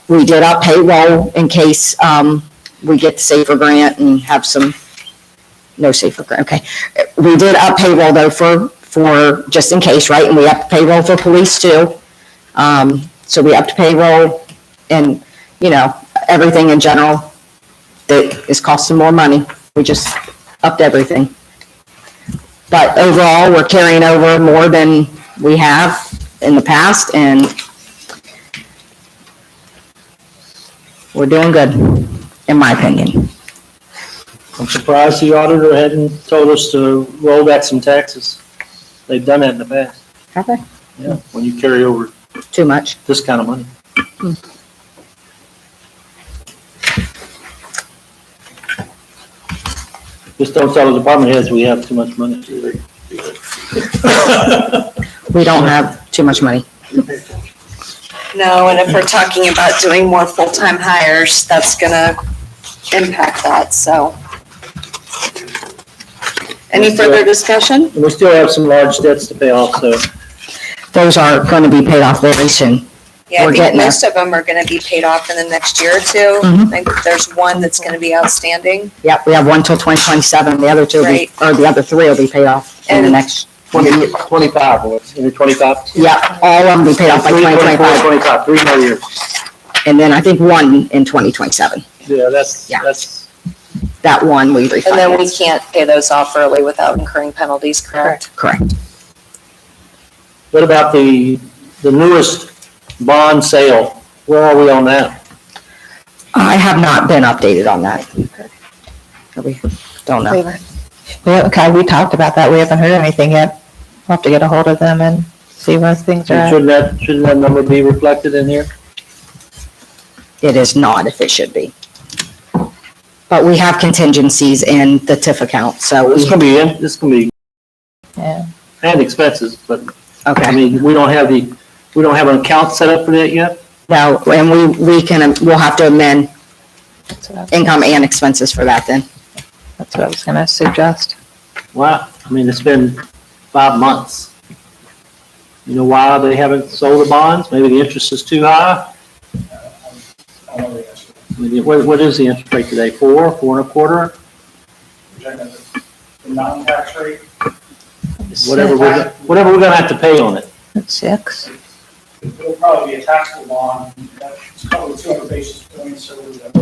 We did up payroll in case we get the SAFER grant and have some, no SAFER grant, okay. We did up payroll though for just in case, right? And we upped payroll for police too. So we upped payroll and, everything in general that is costing more money. We just upped everything. But overall, we're carrying over more than we have in the past, and we're doing good, in my opinion. I'm surprised the auditor hadn't told us to roll back some taxes. They've done that in the past. Have they? Yeah, when you carry over Too much. this kind of money. Just don't tell the department heads we have too much money. We don't have too much money. No, and if we're talking about doing more full-time hires, that's gonna impact that, so. Any further discussion? And we still have some large debts to pay off, so Those are going to be paid off very soon. Yeah, I We're think getting there. most of them are gonna be paid off in the next year or two. Mhm. I think there's one that's gonna be outstanding. Yep, we have one till 2027. The other two, Right. or the other three will be paid off in the And- next. 25, in 25? Yeah, all of them will be paid off by 2025. 25, 3 more years. And then I think one in 2027. Yeah, that's. That one we And then we refinanced. can't pay those off early without incurring penalties, correct? Correct. What about the newest bond sale? Where are we on that? I have not been updated on that. We don't know. Well, okay, we talked about that. We haven't heard anything yet. We'll have to get a hold of them and see where things are at. Shouldn't that number be reflected in here? It is not if it should be. But we have contingencies in the TIF account, so This can be, Yeah. and expenses, but, I okay. mean, we don't have an account set up for that yet? No, and we'll have to amend That's what income and expenses for that then. I was gonna suggest. Wow, I mean, it's been 5 months. You know why they haven't sold the bonds? Maybe the interest is too high? I mean, what is the interest rate today? 4, 4.25? The non-tax rate, Whatever we're gonna have to pay on it. It's 6. it'll probably be a taxable bond, that's probably 200 basis points, so we have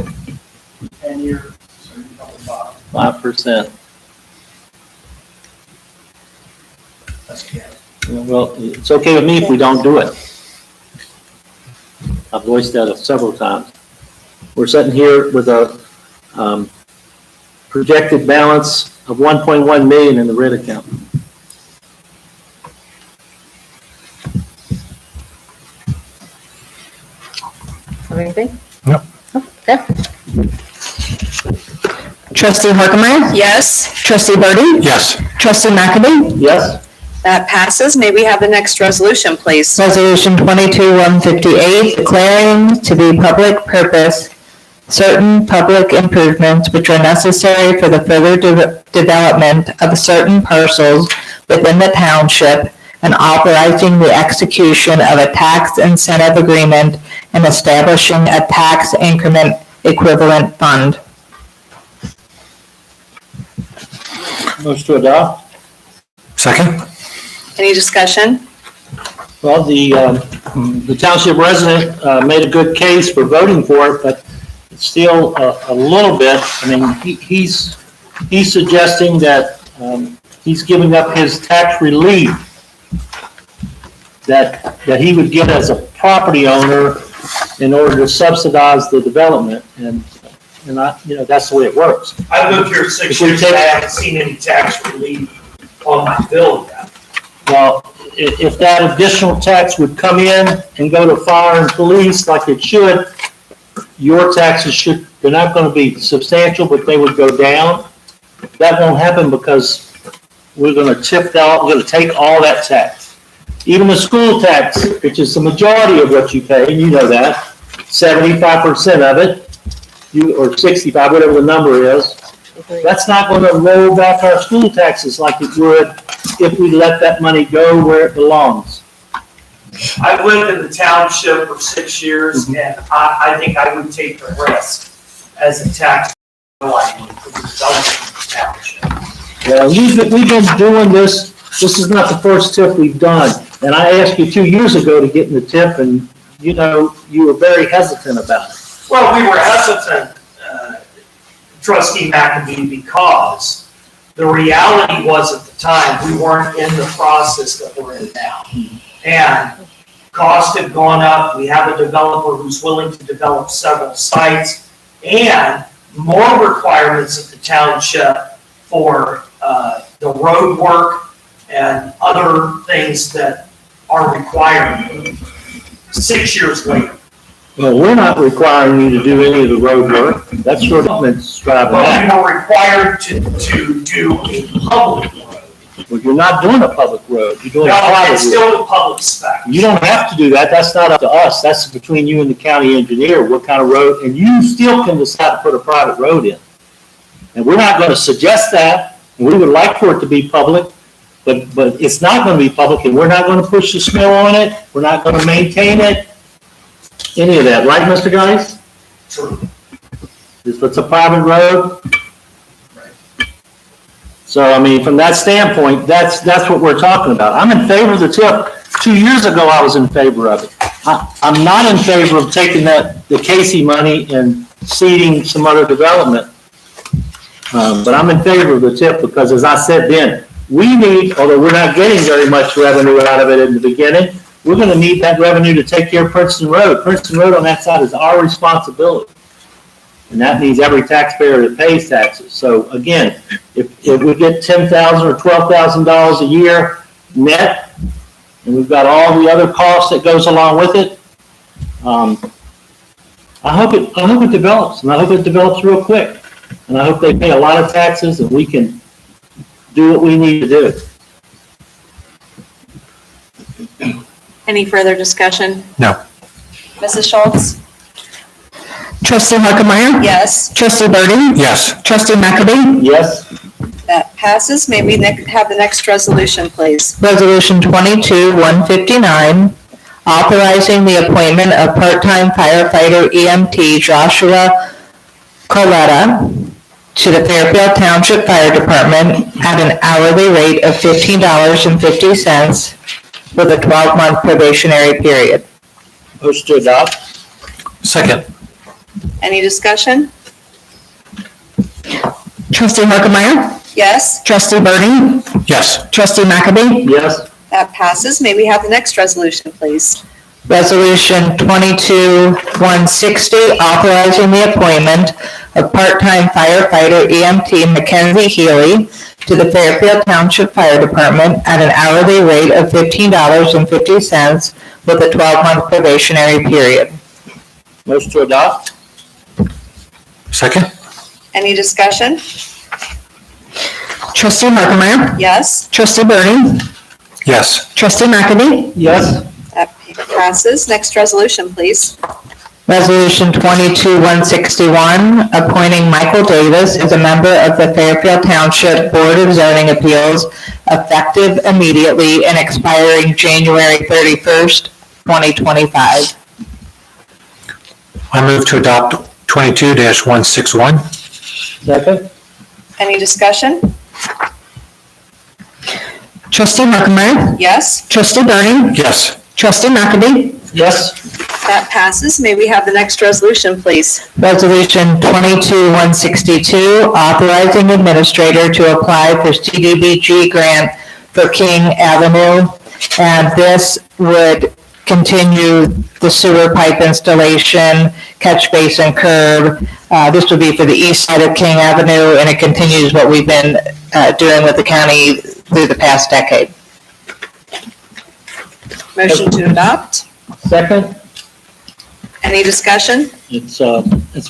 10 year, so you probably 5%. that's good. Well, it's okay with me if we don't do it. I've voiced that several times. We're sitting here with a projected balance of 1.1 million in the red account. Anything? Nope. Okay. Trustee Harkemaier? Yes, Trustee Burden? Yes. Trustee McAdie? Yes? that passes. May we have the next resolution, please? Resolution 22-158, declaring to be public purpose certain public improvements which are necessary for the further development of certain parcels within the township and authorizing the execution of a tax incentive agreement and establishing a tax increment equivalent fund. Motion to adopt? Second? Any discussion? Well, the township resident made a good case for voting for it, but it's still a little bit, I mean, he's suggesting that he's giving up his tax relief that he would get as a property owner in order to subsidize the development, and that's the way it works. I've lived here 6 years, and I haven't seen any tax relief on my bill yet. Well, if that additional tax would come in and go to fire and police like it should, your taxes they're not gonna be substantial, but they would go down. That won't happen because we're gonna we're gonna take all that tax. Even the school tax, which is the majority of what you pay, and you know that, 75% of it, or 65, whatever the number is, that's not gonna roll back our school taxes like it would if we let that money go where it belongs. I've lived in the township for 6 years, and I think I would take the risk as a tax township. Well, we've been doing this is not the first TIF we've done. And I asked you 2 years ago to get in the TIF, and, you were very hesitant about it. Well, we were hesitant trustee McAbee because the reality was at the time, we weren't in the process that we're in now. And costs have gone up. We have a developer who's willing to develop several sites and more requirements of the township for the road work and other things that are required 6 years later. Well, we're not requiring you to do any of the road work. That's your government's driving But that. we are required to do a public road. Well, you're not doing a public road. You're doing a No, private it's road. still the public spec. You don't have to do that. That's not up to us. That's between you and the county engineer, what kind of road, and you still can decide to put a private road in. And we're not going to suggest that, and we would like for it to be public, but it's not going to be public, and we're not going to push the snow on it. We're not going to maintain it. Any of that, right, Mr. Geis? True. If it's a private road. So, I mean, from that standpoint, that's what we're talking about. I'm in favor of the TIF. 2 years ago, I was in favor of it. I'm not in favor of taking the Casey money and seeding some other development. But I'm in favor of the TIF because, as I said then, we need, although we're not getting very much revenue out of it in the beginning, we're going to need that revenue to take care of Princeton Road. Princeton Road on that side is our responsibility. And that means every taxpayer that pays taxes. So again, if we get $10,000 or $12,000 a year net, and we've got all the other costs that goes along with it, I hope it develops, and I hope it develops real quick. And I hope they pay a lot of taxes and we can do what we need to do. Any further discussion? No. Mrs. Schultz? Trustee Harkemaier. Yes. Trustee Burden. Yes. Trustee McAbey. Yes? That passes. May we have the next resolution, please? Resolution 22-159, authorizing the appointment of part-time firefighter EMT Joshua Coletta to the Fairfield Township Fire Department at an hourly rate of $15.50 with a 12-month probationary period. Motion to adopt? Second. Any discussion? Trustee Harkemaier. Yes. Trustee Burden. Yes. Trustee McAbey. Yes? That passes. May we have the next resolution, please? Resolution 22-160, authorizing the appointment of part-time firefighter EMT Mackenzie Healy to the Fairfield Township Fire Department at an hourly rate of $15.50 with a 12-month probationary period. Motion to adopt? Second. Any discussion? Trustee Harkemaier. Yes. Trustee Burden. Yes. Trustee McAbey. Yes? That passes. Next resolution, please. Resolution 22-161, appointing Michael Davis as a member of the Fairfield Township Board of Zoning Appeals, effective immediately and expiring January 31st, 2025. I move to adopt 22-161. Second? Any discussion? Trustee Harkemaier. Yes. Trustee Burden. Yes. Trustee McAbey. Yes? That passes. May we have the next resolution, please? Resolution 22-162, authorizing administrator to apply for CDBG grant for King Avenue. And this would continue the sewer pipe installation, catch basin curb. This would be for the east side of King Avenue, and it continues what we've been doing with the county through the past decade. Motion to adopt. Second? Any discussion? It's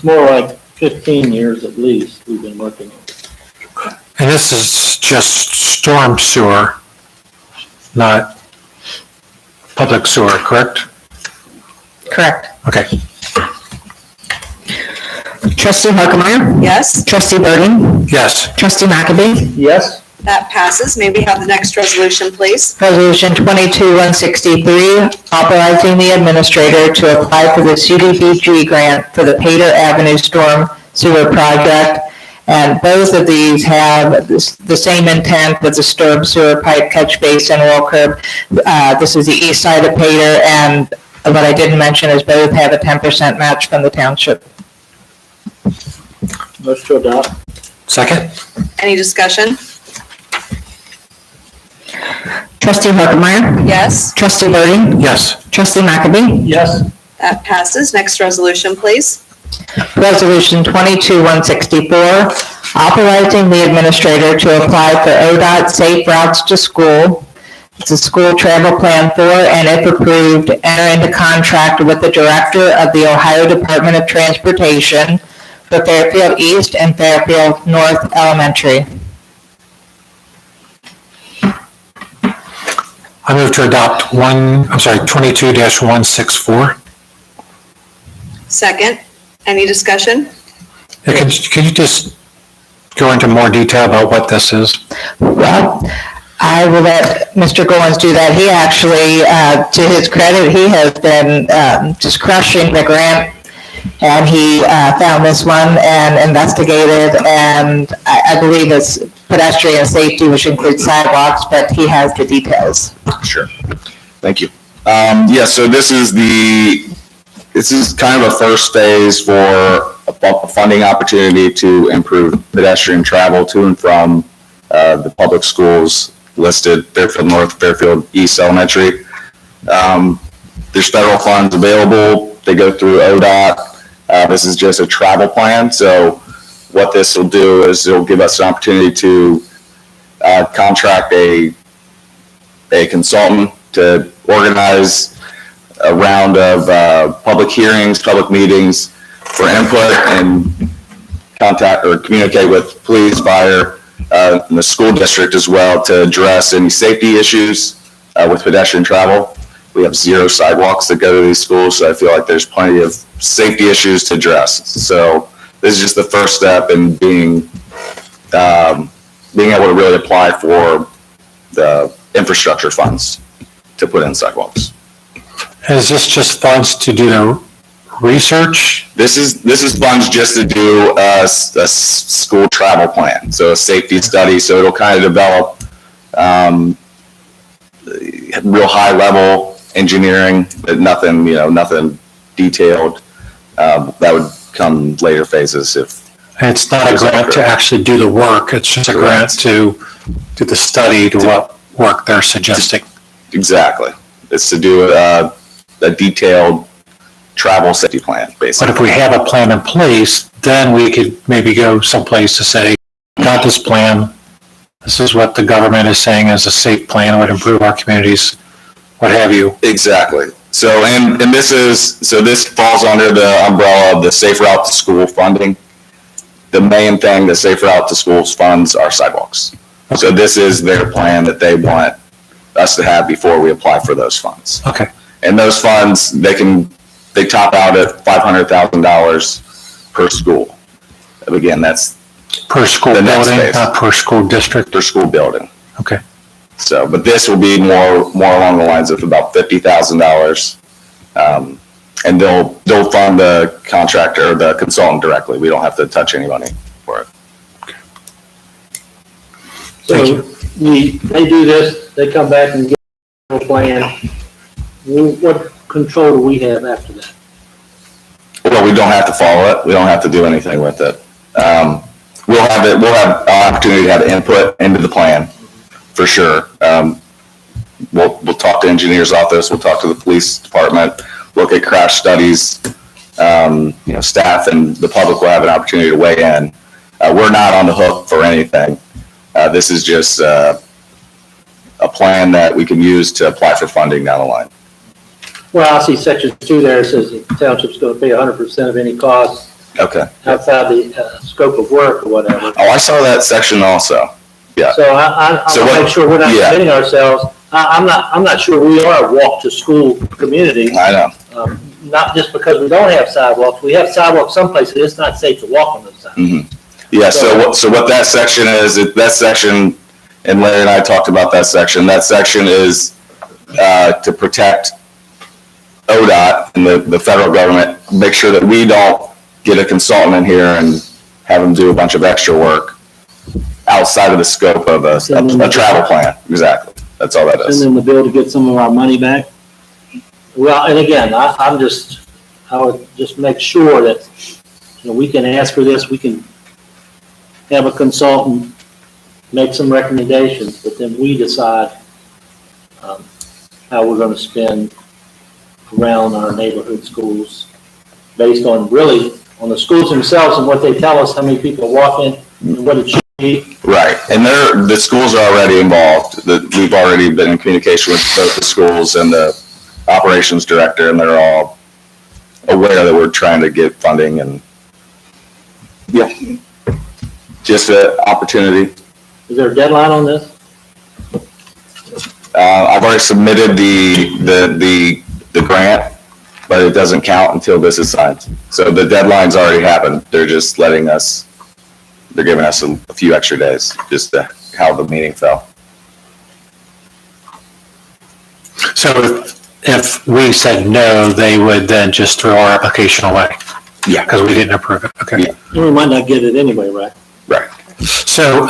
more like 15 years at least we've been working on it. And this is just storm sewer, not public sewer, correct? Correct. Okay. Trustee Harkemaier. Yes. Trustee Burden. Yes. Trustee McAbey. Yes? That passes. May we have the next resolution, please? Resolution 22-163, authorizing the administrator to apply for the CDBG grant for the Pater Avenue Storm Sewer Project. And both of these have the same intent with the storm sewer pipe catch basin roll curb. This is the east side of Pater, and what I didn't mention is both have a 10% match from the township. Motion to adopt. Second? Any discussion? Trustee Harkemaier. Yes, Trustee Burden. Yes. Trustee McAbey. Yes, that passes. Next resolution, please. Resolution 22-164, authorizing the administrator to apply for ODOT Safe Routes to School. It's a school travel plan for, and if approved, enter into contract with the Director of the Ohio Department of Transportation for Fairfield East and Fairfield North Elementary. I move to adopt 22-164. Second, any discussion? Can you just go into more detail about what this is? Well, I will let Mr. Goins do that. He actually, to his credit, he has been just crushing the grant. And he found this one and investigated, and I believe it's pedestrian safety, which includes sidewalks, but he has the details. Sure. Thank you. So this is kind of a first phase for a funding opportunity to improve pedestrian travel to and from the public schools listed, Fairfield North, Fairfield East Elementary. There's federal funds available. They go through ODOT. This is just a travel plan. So what this will do is it'll give us an opportunity to contract a consultant to organize a round of public hearings, public meetings for input and contact or communicate with police, fire, and the school district as well to address any safety issues with pedestrian travel. We have 0 sidewalks that go to these schools, so I feel like there's plenty of safety issues to address. So this is just the first step in being able to really apply for the infrastructure funds to put in sidewalks. Is this just funds to do the research? This is funds just to do a school travel plan, so a safety study. So it'll kind of develop real high level engineering, but nothing detailed. That would come later phases if. And it's not a grant to actually do the work. It's just a grant to do the study to what work they're suggesting. Exactly. It's to do a detailed travel safety plan, basically. But if we have a plan in place, then we could maybe go someplace to say, got this plan. This is what the government is saying is a safe plan, would improve our communities, what have you. Exactly. So, and this falls under the umbrella of the Safe Route to School funding. The main thing the Safe Route to Schools funds are sidewalks. So this is their plan that they want us to have before we apply for those funds. Okay. And those funds, they top out at $500,000 per school. And again, that's Per school building, not per school district? per school building. Okay. So, but this will be more along the lines of about $50,000. And they'll fund the contractor or the consultant directly. We don't have to touch any money for it. So they do this, they come back and get a plan. What control do we have after that? Well, we don't have to follow it. We don't have to do anything with it. We'll have an opportunity to have input into the plan for sure. We'll talk to engineer's office. We'll talk to the police department, look at crash studies. Staff and the public will have an opportunity to weigh in. We're not on the hook for anything. This is just a plan that we can use to apply for funding down the line. Well, I see section 2 there, it says the township's going to pay 100% of any costs Okay. outside the scope of work or whatever. Oh, I saw that section also. Yeah. So I So want to what- make sure we're not yeah. committing ourselves. I'm not sure we are a walk-to-school community. I know. Not just because we don't have sidewalks. We have sidewalks someplace, but it's not safe to walk on those sidewalks. Yeah, so what that section is, that section, and Larry and I talked about that section is to protect ODOT and the federal government, make sure that we don't get a consultant in here and have them do a bunch of extra work outside of the scope of a travel plan. Exactly. That's all that is. Send them the bill to get some of our money back. Well, and again, I would just make sure that, we can ask for this, we can have a consultant make some recommendations, but then we decide how we're going to spend around our neighborhood schools based on really on the schools themselves and what they tell us, how many people walk in and what it should be. Right, and the schools are already involved. We've already been in communication with both the schools and the operations director, and they're all aware that we're trying to get funding and, yeah, just an opportunity. Is there a deadline on this? I've already submitted the grant, but it doesn't count until this is signed. So the deadline's already happened. They're just giving us a few extra days, just to how the meeting fell. So if we said no, they would then just throw our application away? Yeah. Because we didn't approve it, okay. Yeah. We might not get it anyway, right? Right. So,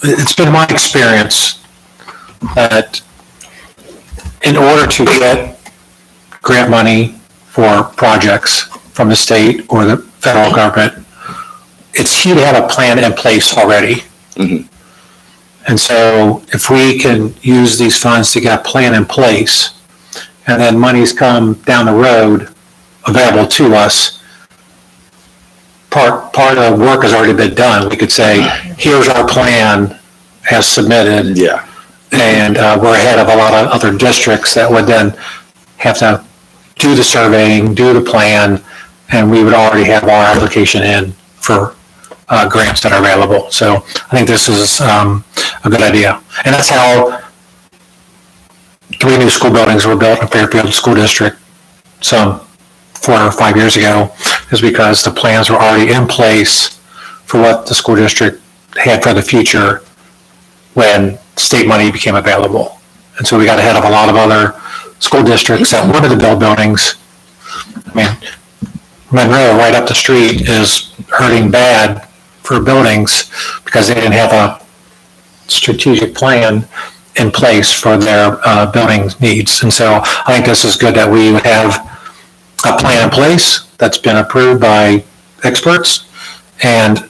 it's been my experience that in order to get grant money for projects from the state or the federal government, it's key to have a plan in place already. Mm-hmm. And so if we can use these funds to get a plan in place, and then monies come down the road available to us, part of the work has already been done. We could say, here's our plan as submitted. Yeah. And we're ahead of a lot of other districts that would then have to do the surveying, do the plan, and we would already have our application in for grants that are available. So I think this is a good idea. And that's how 3 new school buildings were built in Fairfield School District some 4 or 5 years ago, is because the plans were already in place for what the school district had for the future when state money became available. And so we got ahead of a lot of other school districts that wanted to build buildings. I mean, Monroe, right up the street, is hurting bad for buildings because they didn't have a strategic plan in place for their building needs. And so I think this is good that we would have a plan in place that's been approved by experts and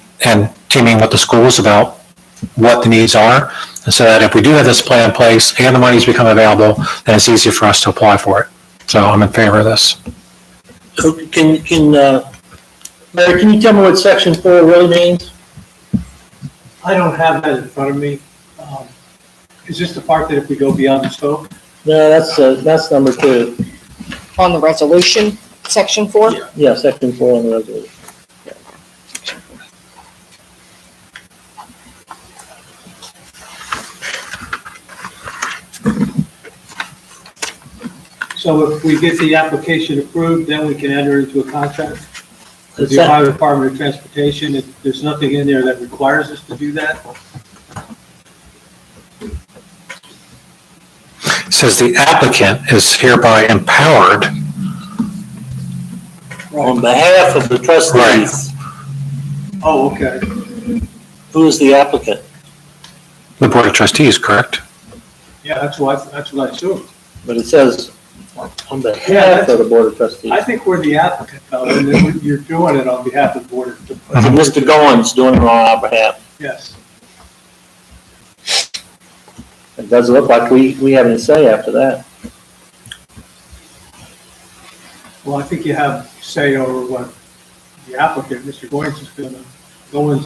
teaming with the schools about what the needs are. And so that if we do have this plan in place and the money's become available, then it's easier for us to apply for it. So I'm in favor of this. Larry, can you tell me what section 4 really means? I don't have that in front of me. Is this the part that if we go beyond the scope? No, that's number 2. On the resolution, section 4? Yeah, section 4 on the resolution. So if we get the application approved, then we can enter into a contract with the Ohio Department of Transportation. There's nothing in there that requires us to do that. It says the applicant is hereby empowered. On behalf of the trustees, Oh, okay. who is the applicant? The Board of Trustees, correct? Yeah, that's what I assumed. But it says on behalf of the Board of Trustees. I think we're the applicant, though, and then you're doing it on behalf of the board. So Mr. Goins doing it on our behalf. Yes. It doesn't look like we have any say after that. Well, I think you have say over what the applicant, Mr. Goins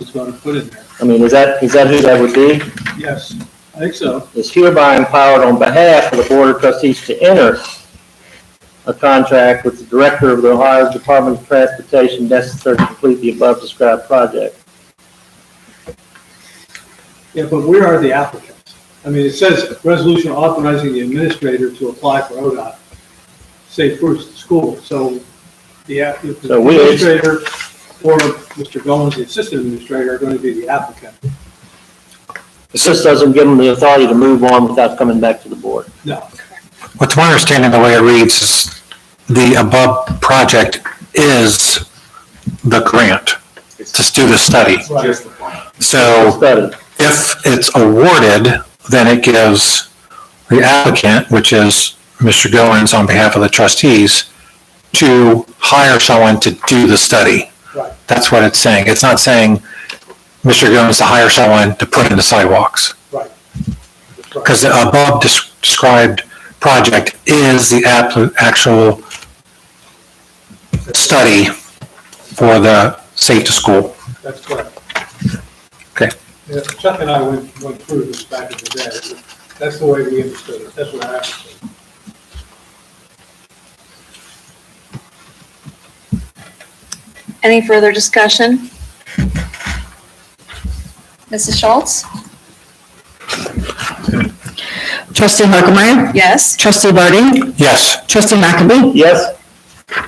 is gonna put in there. I mean, is that who that would be? Yes, I think so. Is hereby empowered on behalf of the Board of Trustees to enter a contract with the Director of the Ohio Department of Transportation necessary to complete the above described project. Yeah, but we are the applicants. I mean, it says resolution authorizing the administrator to apply for ODOT, say first school. So the administrator or Mr. Goins, the assistant administrator, are going to be the applicant. It just doesn't give them the authority to move on without coming back to the board. No. Well, to my understanding, the way it reads is the above project is the grant to do the study. Right. So Study. if it's awarded, then it gives the applicant, which is Mr. Goins on behalf of the trustees, to hire someone to do the study. Right. That's what it's saying. It's not saying Mr. Gomes to hire someone to put in the sidewalks. Right. Because the above described project is the actual study for the Safe to School. That's correct. Okay. Yeah, Chuck and I went through this back in the day. That's the way we understood it. That's what I understood. Any further discussion? Mrs. Schultz? Trustee Harkemaier. Yes, Trustee Burden. Yes. Trustee McAbey. Yes,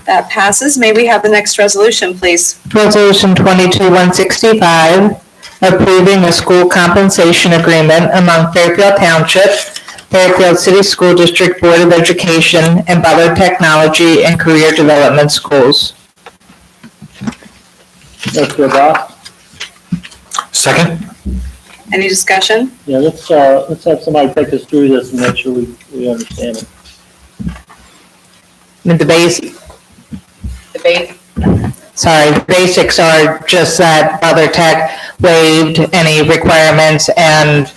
that passes. May we have the next resolution, please? Resolution 22-165, approving a school compensation agreement among Fairfield Township, Fairfield City School District Board of Education, and Butler Technology and Career Development Schools. let's go adopt. Second? Any discussion? Yeah, let's have somebody take us through this and make sure we understand it. The basics are just that Butler Tech waived any requirements, and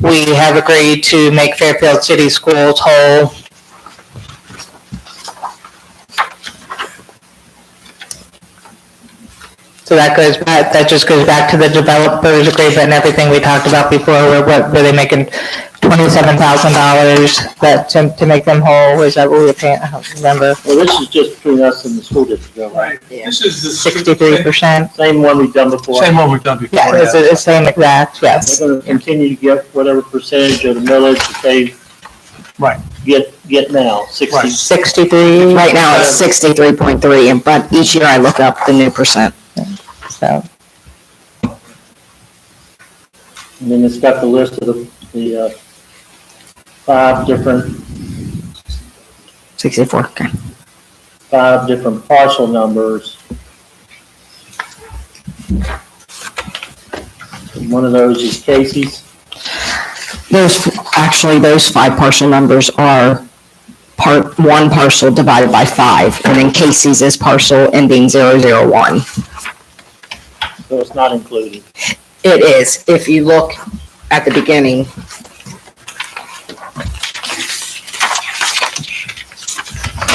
we have agreed to make Fairfield City Schools whole. So that just goes back to the developers agreement and everything we talked about before, where they making $27,000 to make them whole. Is that what we were paying? I don't remember. Well, this is just between us and the school district, right? This is the 63%. Same one we've done before. Same one we've done before. Yeah, it's the same exact, yes. They're gonna continue to get whatever percentage of the millage that they Right. get now, 60. Right. 63. Right now it's 63.3, but each year I look up the new percent. So, And then it's got the list of the 5 different 64, okay. parcel numbers. One of those is Casey's. Those 5 parcel numbers are one parcel divided by 5, and then Casey's is parcel ending 001. So it's not included. It is, if you look at the beginning.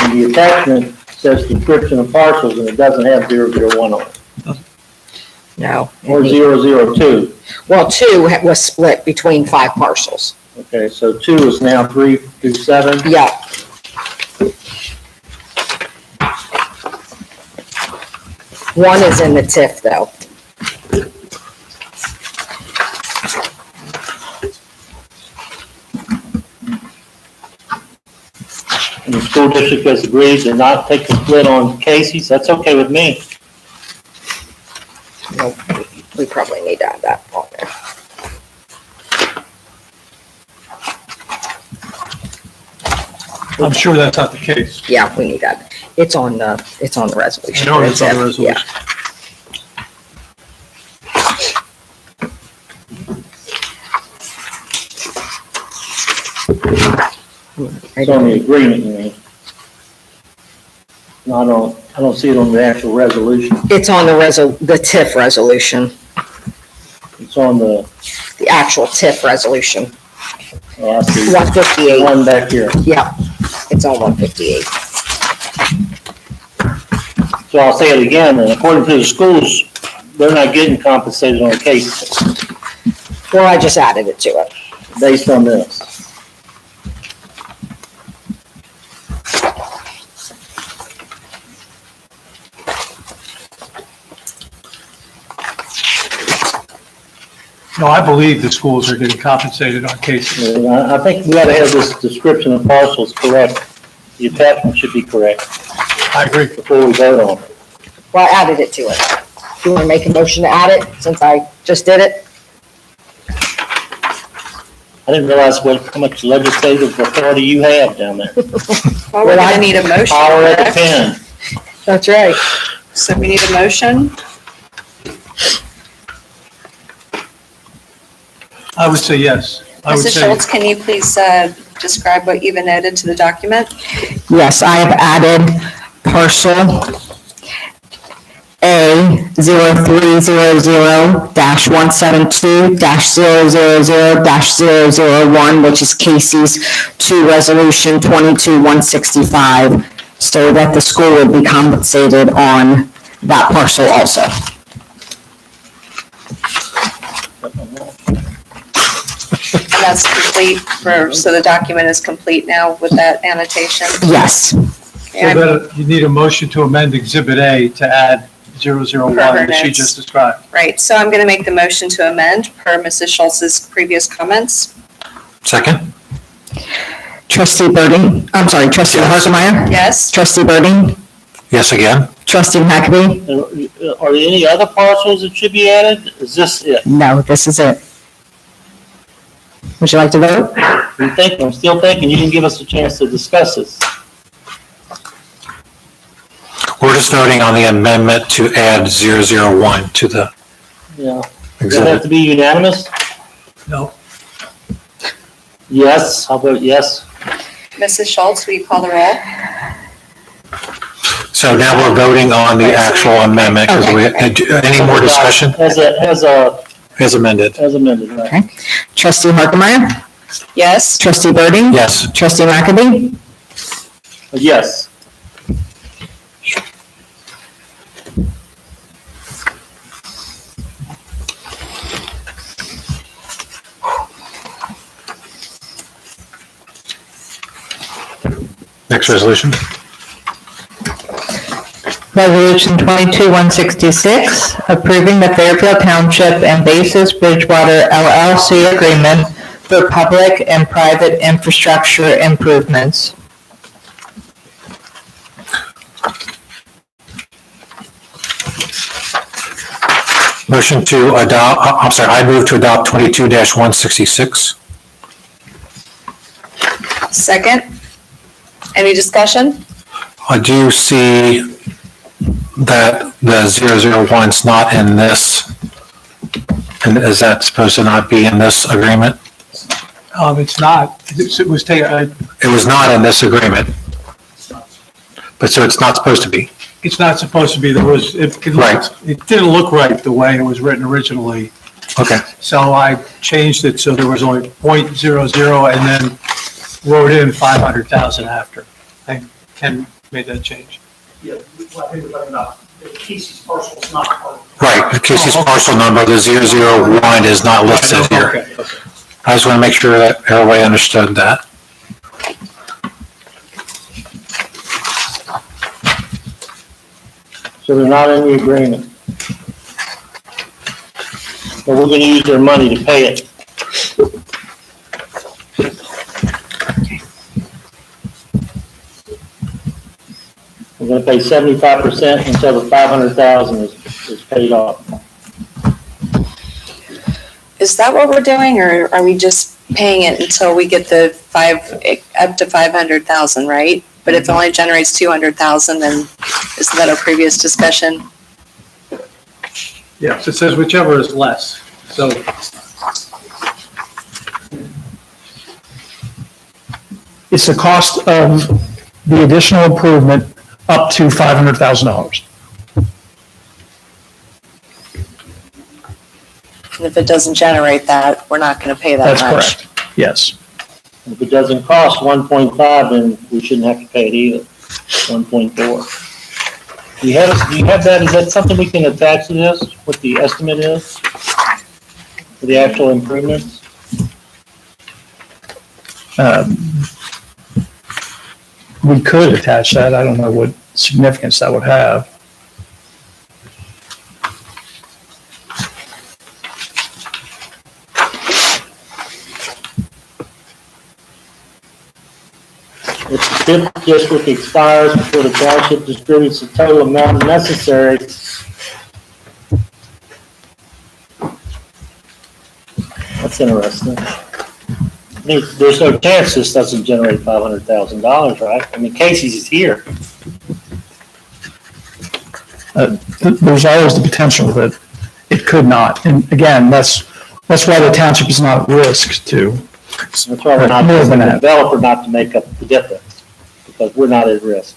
And the attachment says description of parcels, and it doesn't have 001 on it, No. or 002. Well, 2 was split between 5 parcels. Okay, so 2 is now 3 through 7. Yeah. One is in the TIF, though. And the school district has agreed to not take the split on Casey's. That's okay with me. Nope, we probably need to add that on there. I'm sure that's not the case. Yeah, we need that. It's on the resolution. I know it's on the resolution. Yeah. It's on the agreement, you mean? No, I don't see it on the actual resolution. It's on the TIF resolution, It's on the, the actual TIF resolution, oh, I see. 158. One back here. Yeah, it's on 158. So I'll say it again, and according to the schools, they're not getting compensated on a case Well, I just added it to it. based on this. No, I believe the schools are getting compensated on cases. And I think we ought to have this description of parcels correct. The attachment should be correct I agree. before we vote on it. Well, I added it to it. Do you want to make a motion to add it, since I just did it? I didn't realize how much legislative authority you have down there. Well, we're gonna need a motion. Power at the correct? pen. That's right. So we need a motion. I would say yes. I would Mrs. say, Schultz, can you please describe what you've added to the document? Yes, I have added parcel A030-172-000-001, which is Casey's, to Resolution 22-165, so that the school would be compensated on that parcel also. That's complete so the document is complete now with that annotation? Yes. So that you need a motion to amend Exhibit A to add 001 that she just described. Right, so I'm going to make the motion to amend per Mrs. Schultz's previous comments. Second? Trustee Birding, I'm sorry, Trustee Harkemaier? Yes? Trustee Birding? Yes again? Trustee McAbey? Are there any other parcels that should be added? Is this it? No, this is it. Would you like to vote? I'm still thinking, you didn't give us a chance to discuss this. We're just voting on the amendment to add 001 to the Yeah. Does that have exhibit. to be unanimous? No. Yes, how about yes? Mrs. Schultz, will you call the roll? So now we're voting on the actual amendment. Any more discussion? As amended. As amended, right? Okay. Trustee Harkemaier? Yes? Trustee Birding? Yes. Trustee McAbey? Yes. Next resolution? Resolution 22-166, approving the Fairfield Township and Basis Bridgewater LLC agreement for public and private infrastructure improvements. Motion to adopt, I move to adopt 22-166. Second? Any discussion? I do see that the 001's not in this. And is that supposed to not be in this agreement? It's not. It was taken, It was not in this agreement. But so it's not supposed to be. it's not supposed to be. It didn't look right the way it was written originally. Okay. So I changed it so there was only .00 and then wrote in 500,000 after. I Ken made that change. Yeah, well, I think we're talking about Casey's parcel is not part of. Right, Casey's parcel number, the 001 is not listed here. Okay. I just want to make sure that everybody understood that. So they're not in the agreement. But we're gonna use their money to pay it. We're gonna pay 75% until the 500,000 is paid off. Is that what we're doing, or are we just paying it until we get the up to 500,000, right? But if it only generates 200,000, then isn't that our previous discussion? Yes, it says whichever is less. So It's the cost of the additional improvement up to $500,000. And if it doesn't generate that, we're not going to pay that much. That's correct. Yes. If it doesn't cost 1.5, then we shouldn't have to pay it either, 1.4. Do you have that, is that something we can attach to this, what the estimate is? For the actual improvements? We could attach that. I don't know what significance that would have. If the fifth district expires before the township distributes the total amount necessary. That's interesting. There's no chance this doesn't generate $500,000, right? I mean, Casey's is here. There's always the potential that it could not. And again, that's why the township is not at risk to. That's why we're not More asking than the that. developer not to make up the difference, because we're not at risk.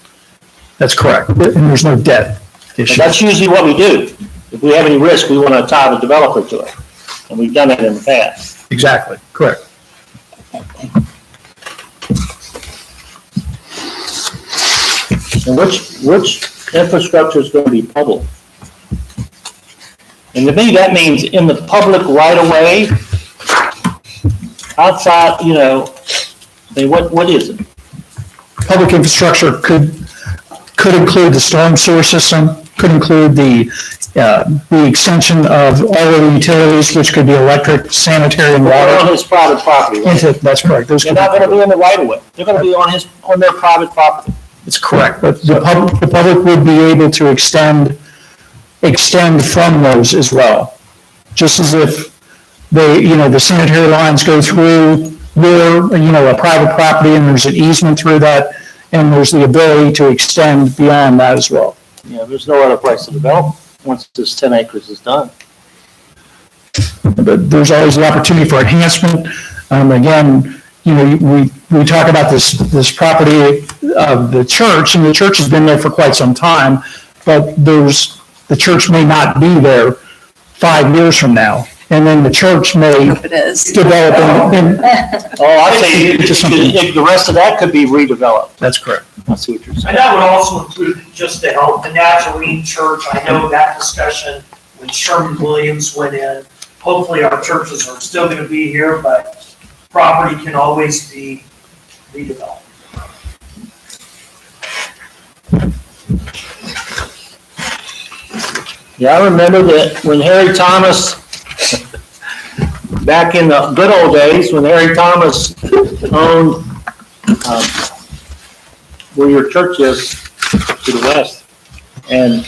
That's correct. And there's no debt But issue. that's usually what we do. If we have any risk, we want to tie the developer to it. And we've done that in the past. Exactly, correct. And which infrastructure is going to be public? And to me, that means in the public right of way, outside, I mean, what is it? Public infrastructure could include the storm sewer system, could include the extension of all of the utilities, which could be electric, sanitary, and They're on water. his private property. Right? That's correct. Those They're could not be- going to be in the right of way. They're going to be on their private property. It's correct, but the public would be able to extend from those as well. Just as if the sanitary lines go through a private property and there's an easement through that, and there's the ability to extend beyond that as well. There's no other place to develop once this 10 acres is done. But there's always the opportunity for enhancement. Again, we talk about this property of the church, and the church has been there for quite some time, but the church may not be there 5 years from now. And then the church may Hope it is. develop I say the rest of that could be redeveloped. That's correct. I see what you're saying. And that would also include, just to help, the Nazarene Church. I know that discussion when Sherman Williams went in. Hopefully our churches are still going to be here, but property can always be redeveloped. Yeah, I remember that when Harry Thomas, back in the good old days, when Harry Thomas owned where your church is to the west, and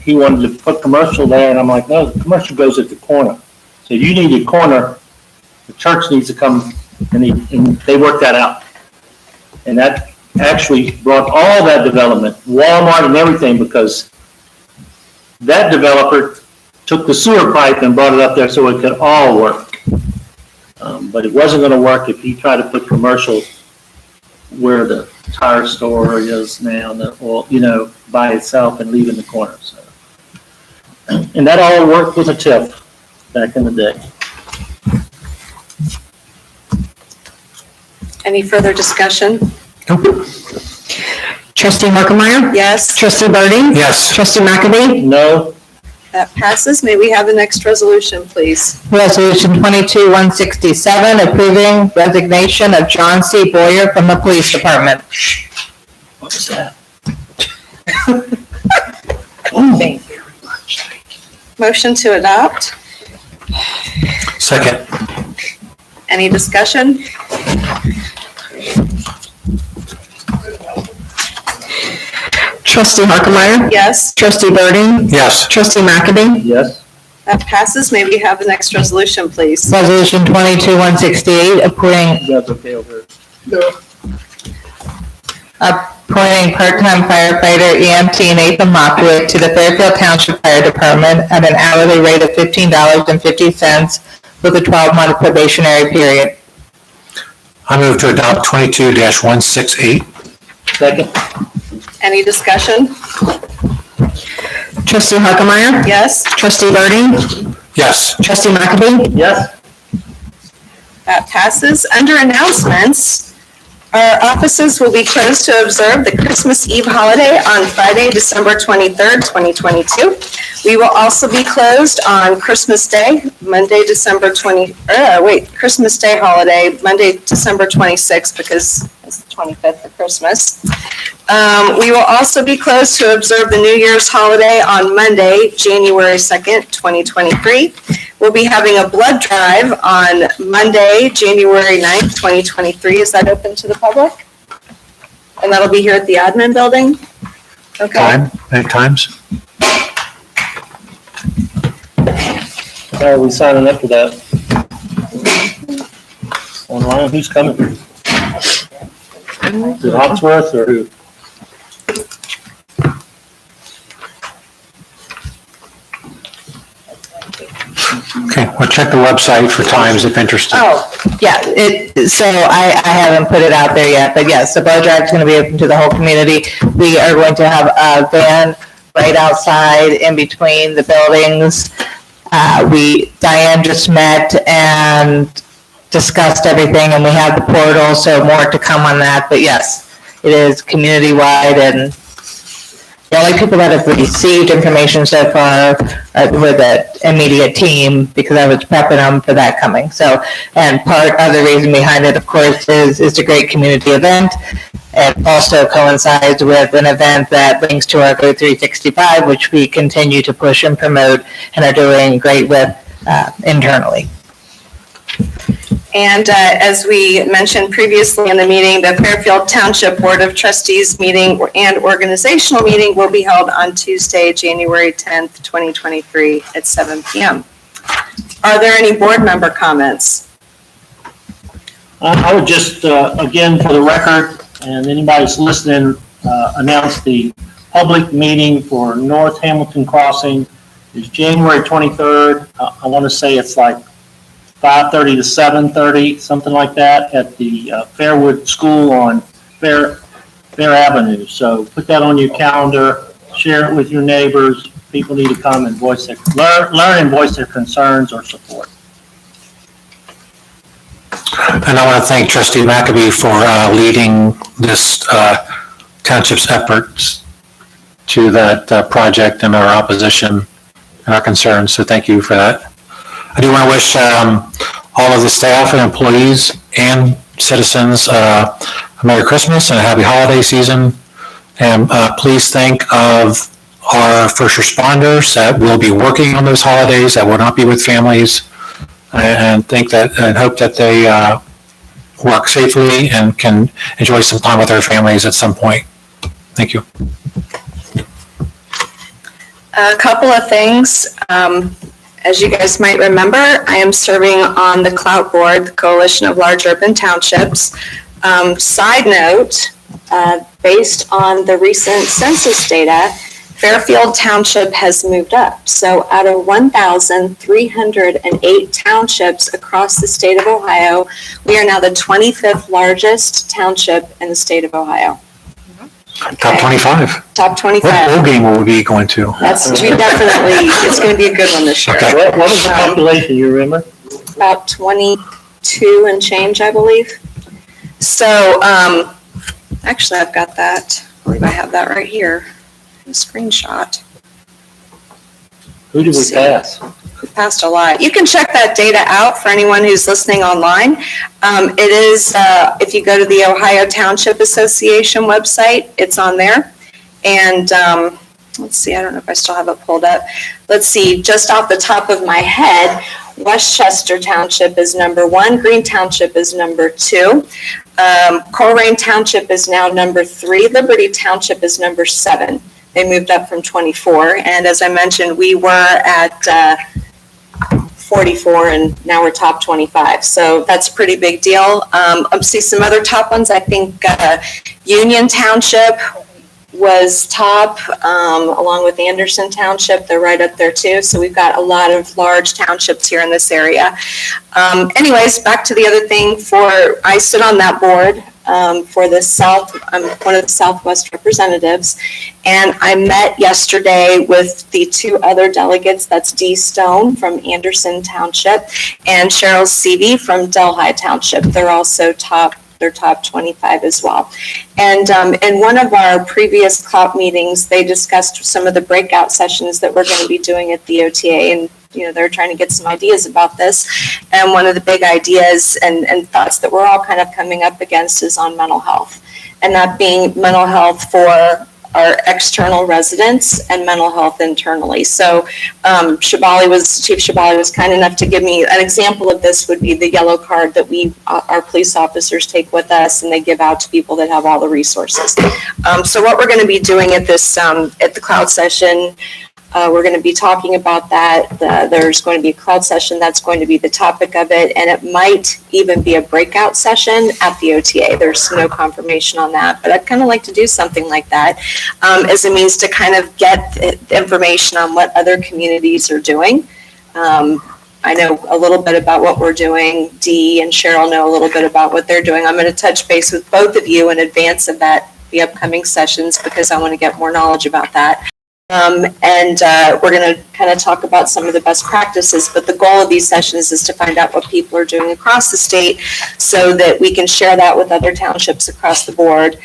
he wanted to put commercial there, and I'm like, no, the commercial goes at the corner. So you need a corner, the church needs to come, and they worked that out. And that actually brought all that development, Walmart and everything, because that developer took the sewer pipe and brought it up there so it could all work. But it wasn't going to work if he tried to put commercial where the tire store is now, by itself and leave in the corner. So, and that all worked with a TIF back in the day. Any further discussion? Trustee Harkemaier? Yes, Trustee Birding? Yes. Trustee McAbey? No, that passes. May we have the next resolution, please? Resolution 22-167, approving resignation of John C. Boyer from the Police Department. what was that? Thank you. Motion to adopt. Second. Any discussion? Trustee Harkemaier? Yes, Trustee Birding? Yes. Trustee McAbey? Yes, that passes. May we have the next resolution, please? Resolution 22-168, appointing you guys okay over appointing part-time firefighter EMT Nathan Mockwood to the Fairfield Township Fire Department at an hourly rate of $15.50 with a 12-month probationary period. I move to adopt 22-168. Second? Any discussion? Trustee Harkemaier? Yes, Trustee Birding? Yes. Trustee McAbey? Yes, that passes. Under announcements, our offices will be closed to observe the Christmas Eve holiday on Friday, December 23rd, 2022. We will also be closed on Christmas Day, Christmas Day holiday, Monday, December 26th, because it's the 25th of Christmas. We will also be closed to observe the New Year's holiday on Monday, January 2nd, 2023. We'll be having a blood drive on Monday, January 9th, 2023. Is that open to the public? And that'll be here at the admin building? Okay. Any times? how are we signing up for that? Online, who's coming? Is it Hawksworth or who? Okay, we'll check the website for times if interested. Oh, yeah, so I haven't put it out there yet, but yes, the blood drive is going to be open to the whole community. We are going to have a van right outside in between the buildings. Diane just met and discussed everything, and we have the portal, so more to come on that. But yes, it is community-wide, and the only people that have received information so far were the immediate team, because I was prepping them for that coming. So, and part of the reason behind it, of course, is a great community event. It also coincides with an event that links to our Go 365, which we continue to push and promote and are doing great with internally. And as we mentioned previously in the meeting, the Fairfield Township Board of Trustees meeting and organizational meeting will be held on Tuesday, January 10th, 2023 at 7 p.m. Are there any board member comments? I would just, again, for the record, and anybody who's listening, announce the public meeting for North Hamilton Crossing is January 23rd. I want to say it's like 5:30 to 7:30, something like that, at the Fairwood School on Fair Avenue. So put that on your calendar, share it with your neighbors. People need to come and voice learn and voice their concerns or support. And I want to thank Trustee McAbee for leading this township's efforts to that project and our opposition and our concerns. So thank you for that. I do want to wish all of the staff and employees and citizens a Merry Christmas and a Happy Holiday season. And please think of our first responders that will be working on those holidays, that will not be with families, and think that and hope that they work safely and can enjoy some time with their families at some point. Thank you. A couple of things. As you guys might remember, I am serving on the CLOUT board, the Coalition of Large Urban Townships. Side note, based on the recent census data, Fairfield Township has moved up. So out of 1,308 townships across the state of Ohio, we are now the 25th largest township in the state of Ohio. Top 25. Top 25. What bowl game will we be going to? That's definitely, it's going to be a good one this year. Okay. What was the population, you remember? About 22 and change, I believe. So, actually, I've got that. I believe I have that right here. A screenshot. Who did we pass? We passed a lot. You can check that data out for anyone who's listening online. It is, if you go to the Ohio Township Association website, it's on there. And let's see, I don't know if I still have it pulled up. Let's see, just off the top of my head, Westchester Township is number 1, Green Township is number 2, Coleraine Township is now number 3, Liberty Township is number 7. They moved up from 24, and as I mentioned, we were at 44, and now we're top 25. So that's a pretty big deal. I see some other top ones. I think Union Township was top, along with Anderson Township. They're right up there too. So we've got a lot of large townships here in this area. Anyways, back to the other thing. I sit on that board for the South. I'm one of the Southwest representatives, and I met yesterday with the 2 other delegates. That's Dee Stone from Anderson Township and Cheryl Seavey from Delhi Township. They're also top 25 as well. And in one of our previous CLOUT meetings, they discussed some of the breakout sessions that we're going to be doing at the OTA, and they're trying to get some ideas about this. And one of the big ideas and thoughts that we're all kind of coming up against is on mental health, and that being mental health for our external residents and mental health internally. So Chief Shabali was kind enough to give me an example of this. Would be the yellow card that our police officers take with us, and they give out to people that have all the resources. So what we're going to be doing at this at the CLOUT session, we're going to be talking about that. There's going to be a CLOUT session that's going to be the topic of it, and it might even be a breakout session at the OTA. There's no confirmation on that, but I'd kind of like to do something like that as a means to kind of get information on what other communities are doing. I know a little bit about what we're doing. Dee and Cheryl know a little bit about what they're doing. I'm going to touch base with both of you in advance of the upcoming sessions, because I want to get more knowledge about that. We're going to kind of talk about some of the best practices, but the goal of these sessions is to find out what people are doing across the state so that we can share that with other townships across the board,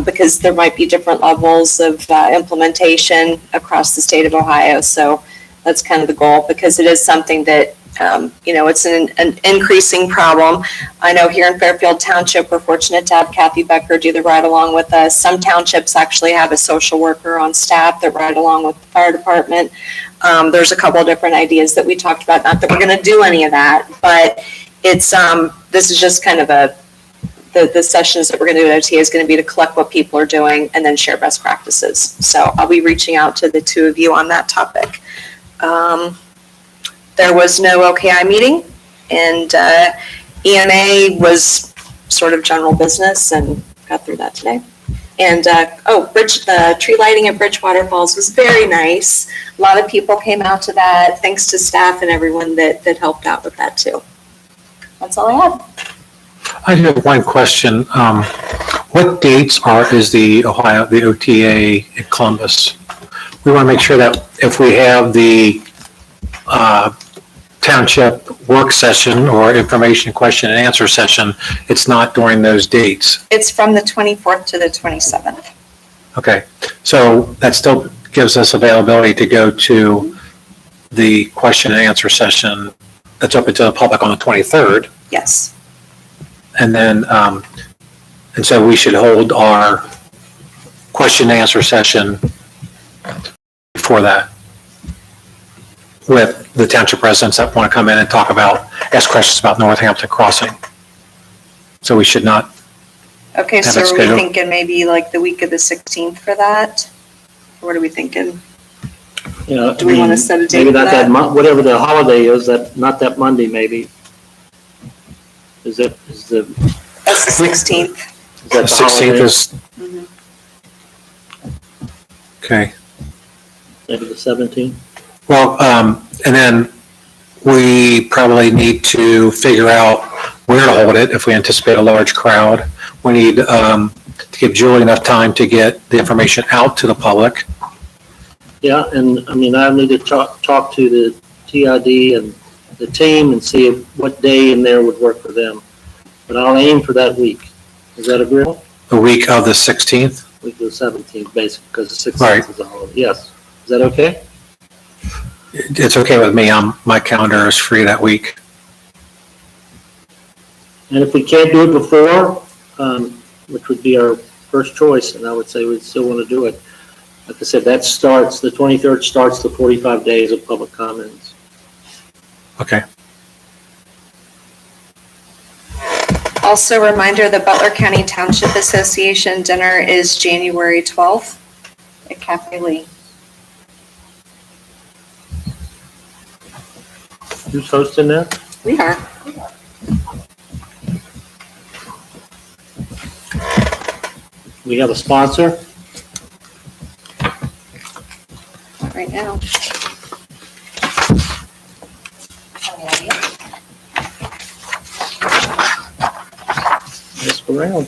because there might be different levels of implementation across the state of Ohio. So that's kind of the goal, because it is something that it's an increasing problem. I know here in Fairfield Township, we're fortunate to have Kathy Becker do the ride along with us. Some townships actually have a social worker on staff that ride along with the fire department. There's a couple of different ideas that we talked about, not that we're going to do any of that, but it's, this is just kind of the sessions that we're going to do at OTA is going to be to collect what people are doing and then share best practices. So I'll be reaching out to the two of you on that topic. There was no OKI meeting, and EMA was sort of general business, and got through that today. And the tree lighting at Bridgewater Falls was very nice. A lot of people came out to that. Thanks to staff and everyone that helped out with that too. That's all I have. I have one question. What dates is the OTA in Columbus? We want to make sure that if we have the township work session or information question and answer session, it's not during those dates. It's from the 24th to the 27th. Okay, so that still gives us availability to go to the question and answer session that's open to the public on the 23rd. Yes. And then, and so we should hold our question and answer session before that with the township residents that want to come in and ask questions about Northampton Crossing. So we should not. Okay, have so it are we scheduled. thinking maybe like the week of the 16th for that? Or what are we thinking? Yeah, Do we want to set a date maybe for not that? whatever the holiday is, not that Monday, maybe. Is the That's the 16th. is that The the 16th holiday? is, okay. Maybe the 17th? Well, and then we probably need to figure out where to hold it if we anticipate a large crowd. We need to give Julie enough time to get the information out to the public. Yeah, and I mean, I need to talk to the TID and the team and see what day in there would work for them. But I'll aim for that week. Is that agreeable? The week of the 16th? Week of the 17th, basically, because the 16th Right. is a holiday. Yes. Is that okay? It's okay with me. My calendar is free that week. And if we can't do it before, which would be our first choice, and I would say we'd still want to do it. Like I said, that starts, the 23rd starts the 45 days of public comments. Okay. Also, a reminder, the Butler County Township Association dinner is January 12th at Cafe Lee. Who's hosting that? We are. We have a sponsor? Right now. Ask around.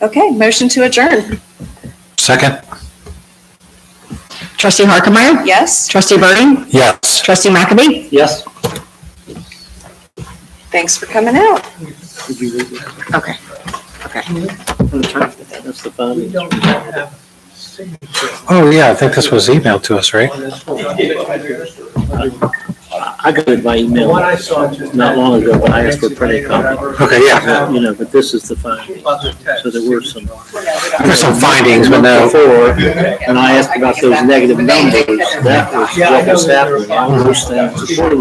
Okay, motion to adjourn. Second? Trustee Harkemaier? Yes, Trustee Burden? Yes. Trustee McAbey? Yes? thanks for coming out. Did you read that? Okay. That's the fund. We don't have signature Oh, yeah, I think this was emailed to us, right? on this. I got it by The email one I saw just. not long ago, but I asked for a printed copy. Okay, yeah. You know, but this is the finding. So there were some. There's some findings, but no. Before, and I asked about those negative numbers, that was what was happening. All those things supported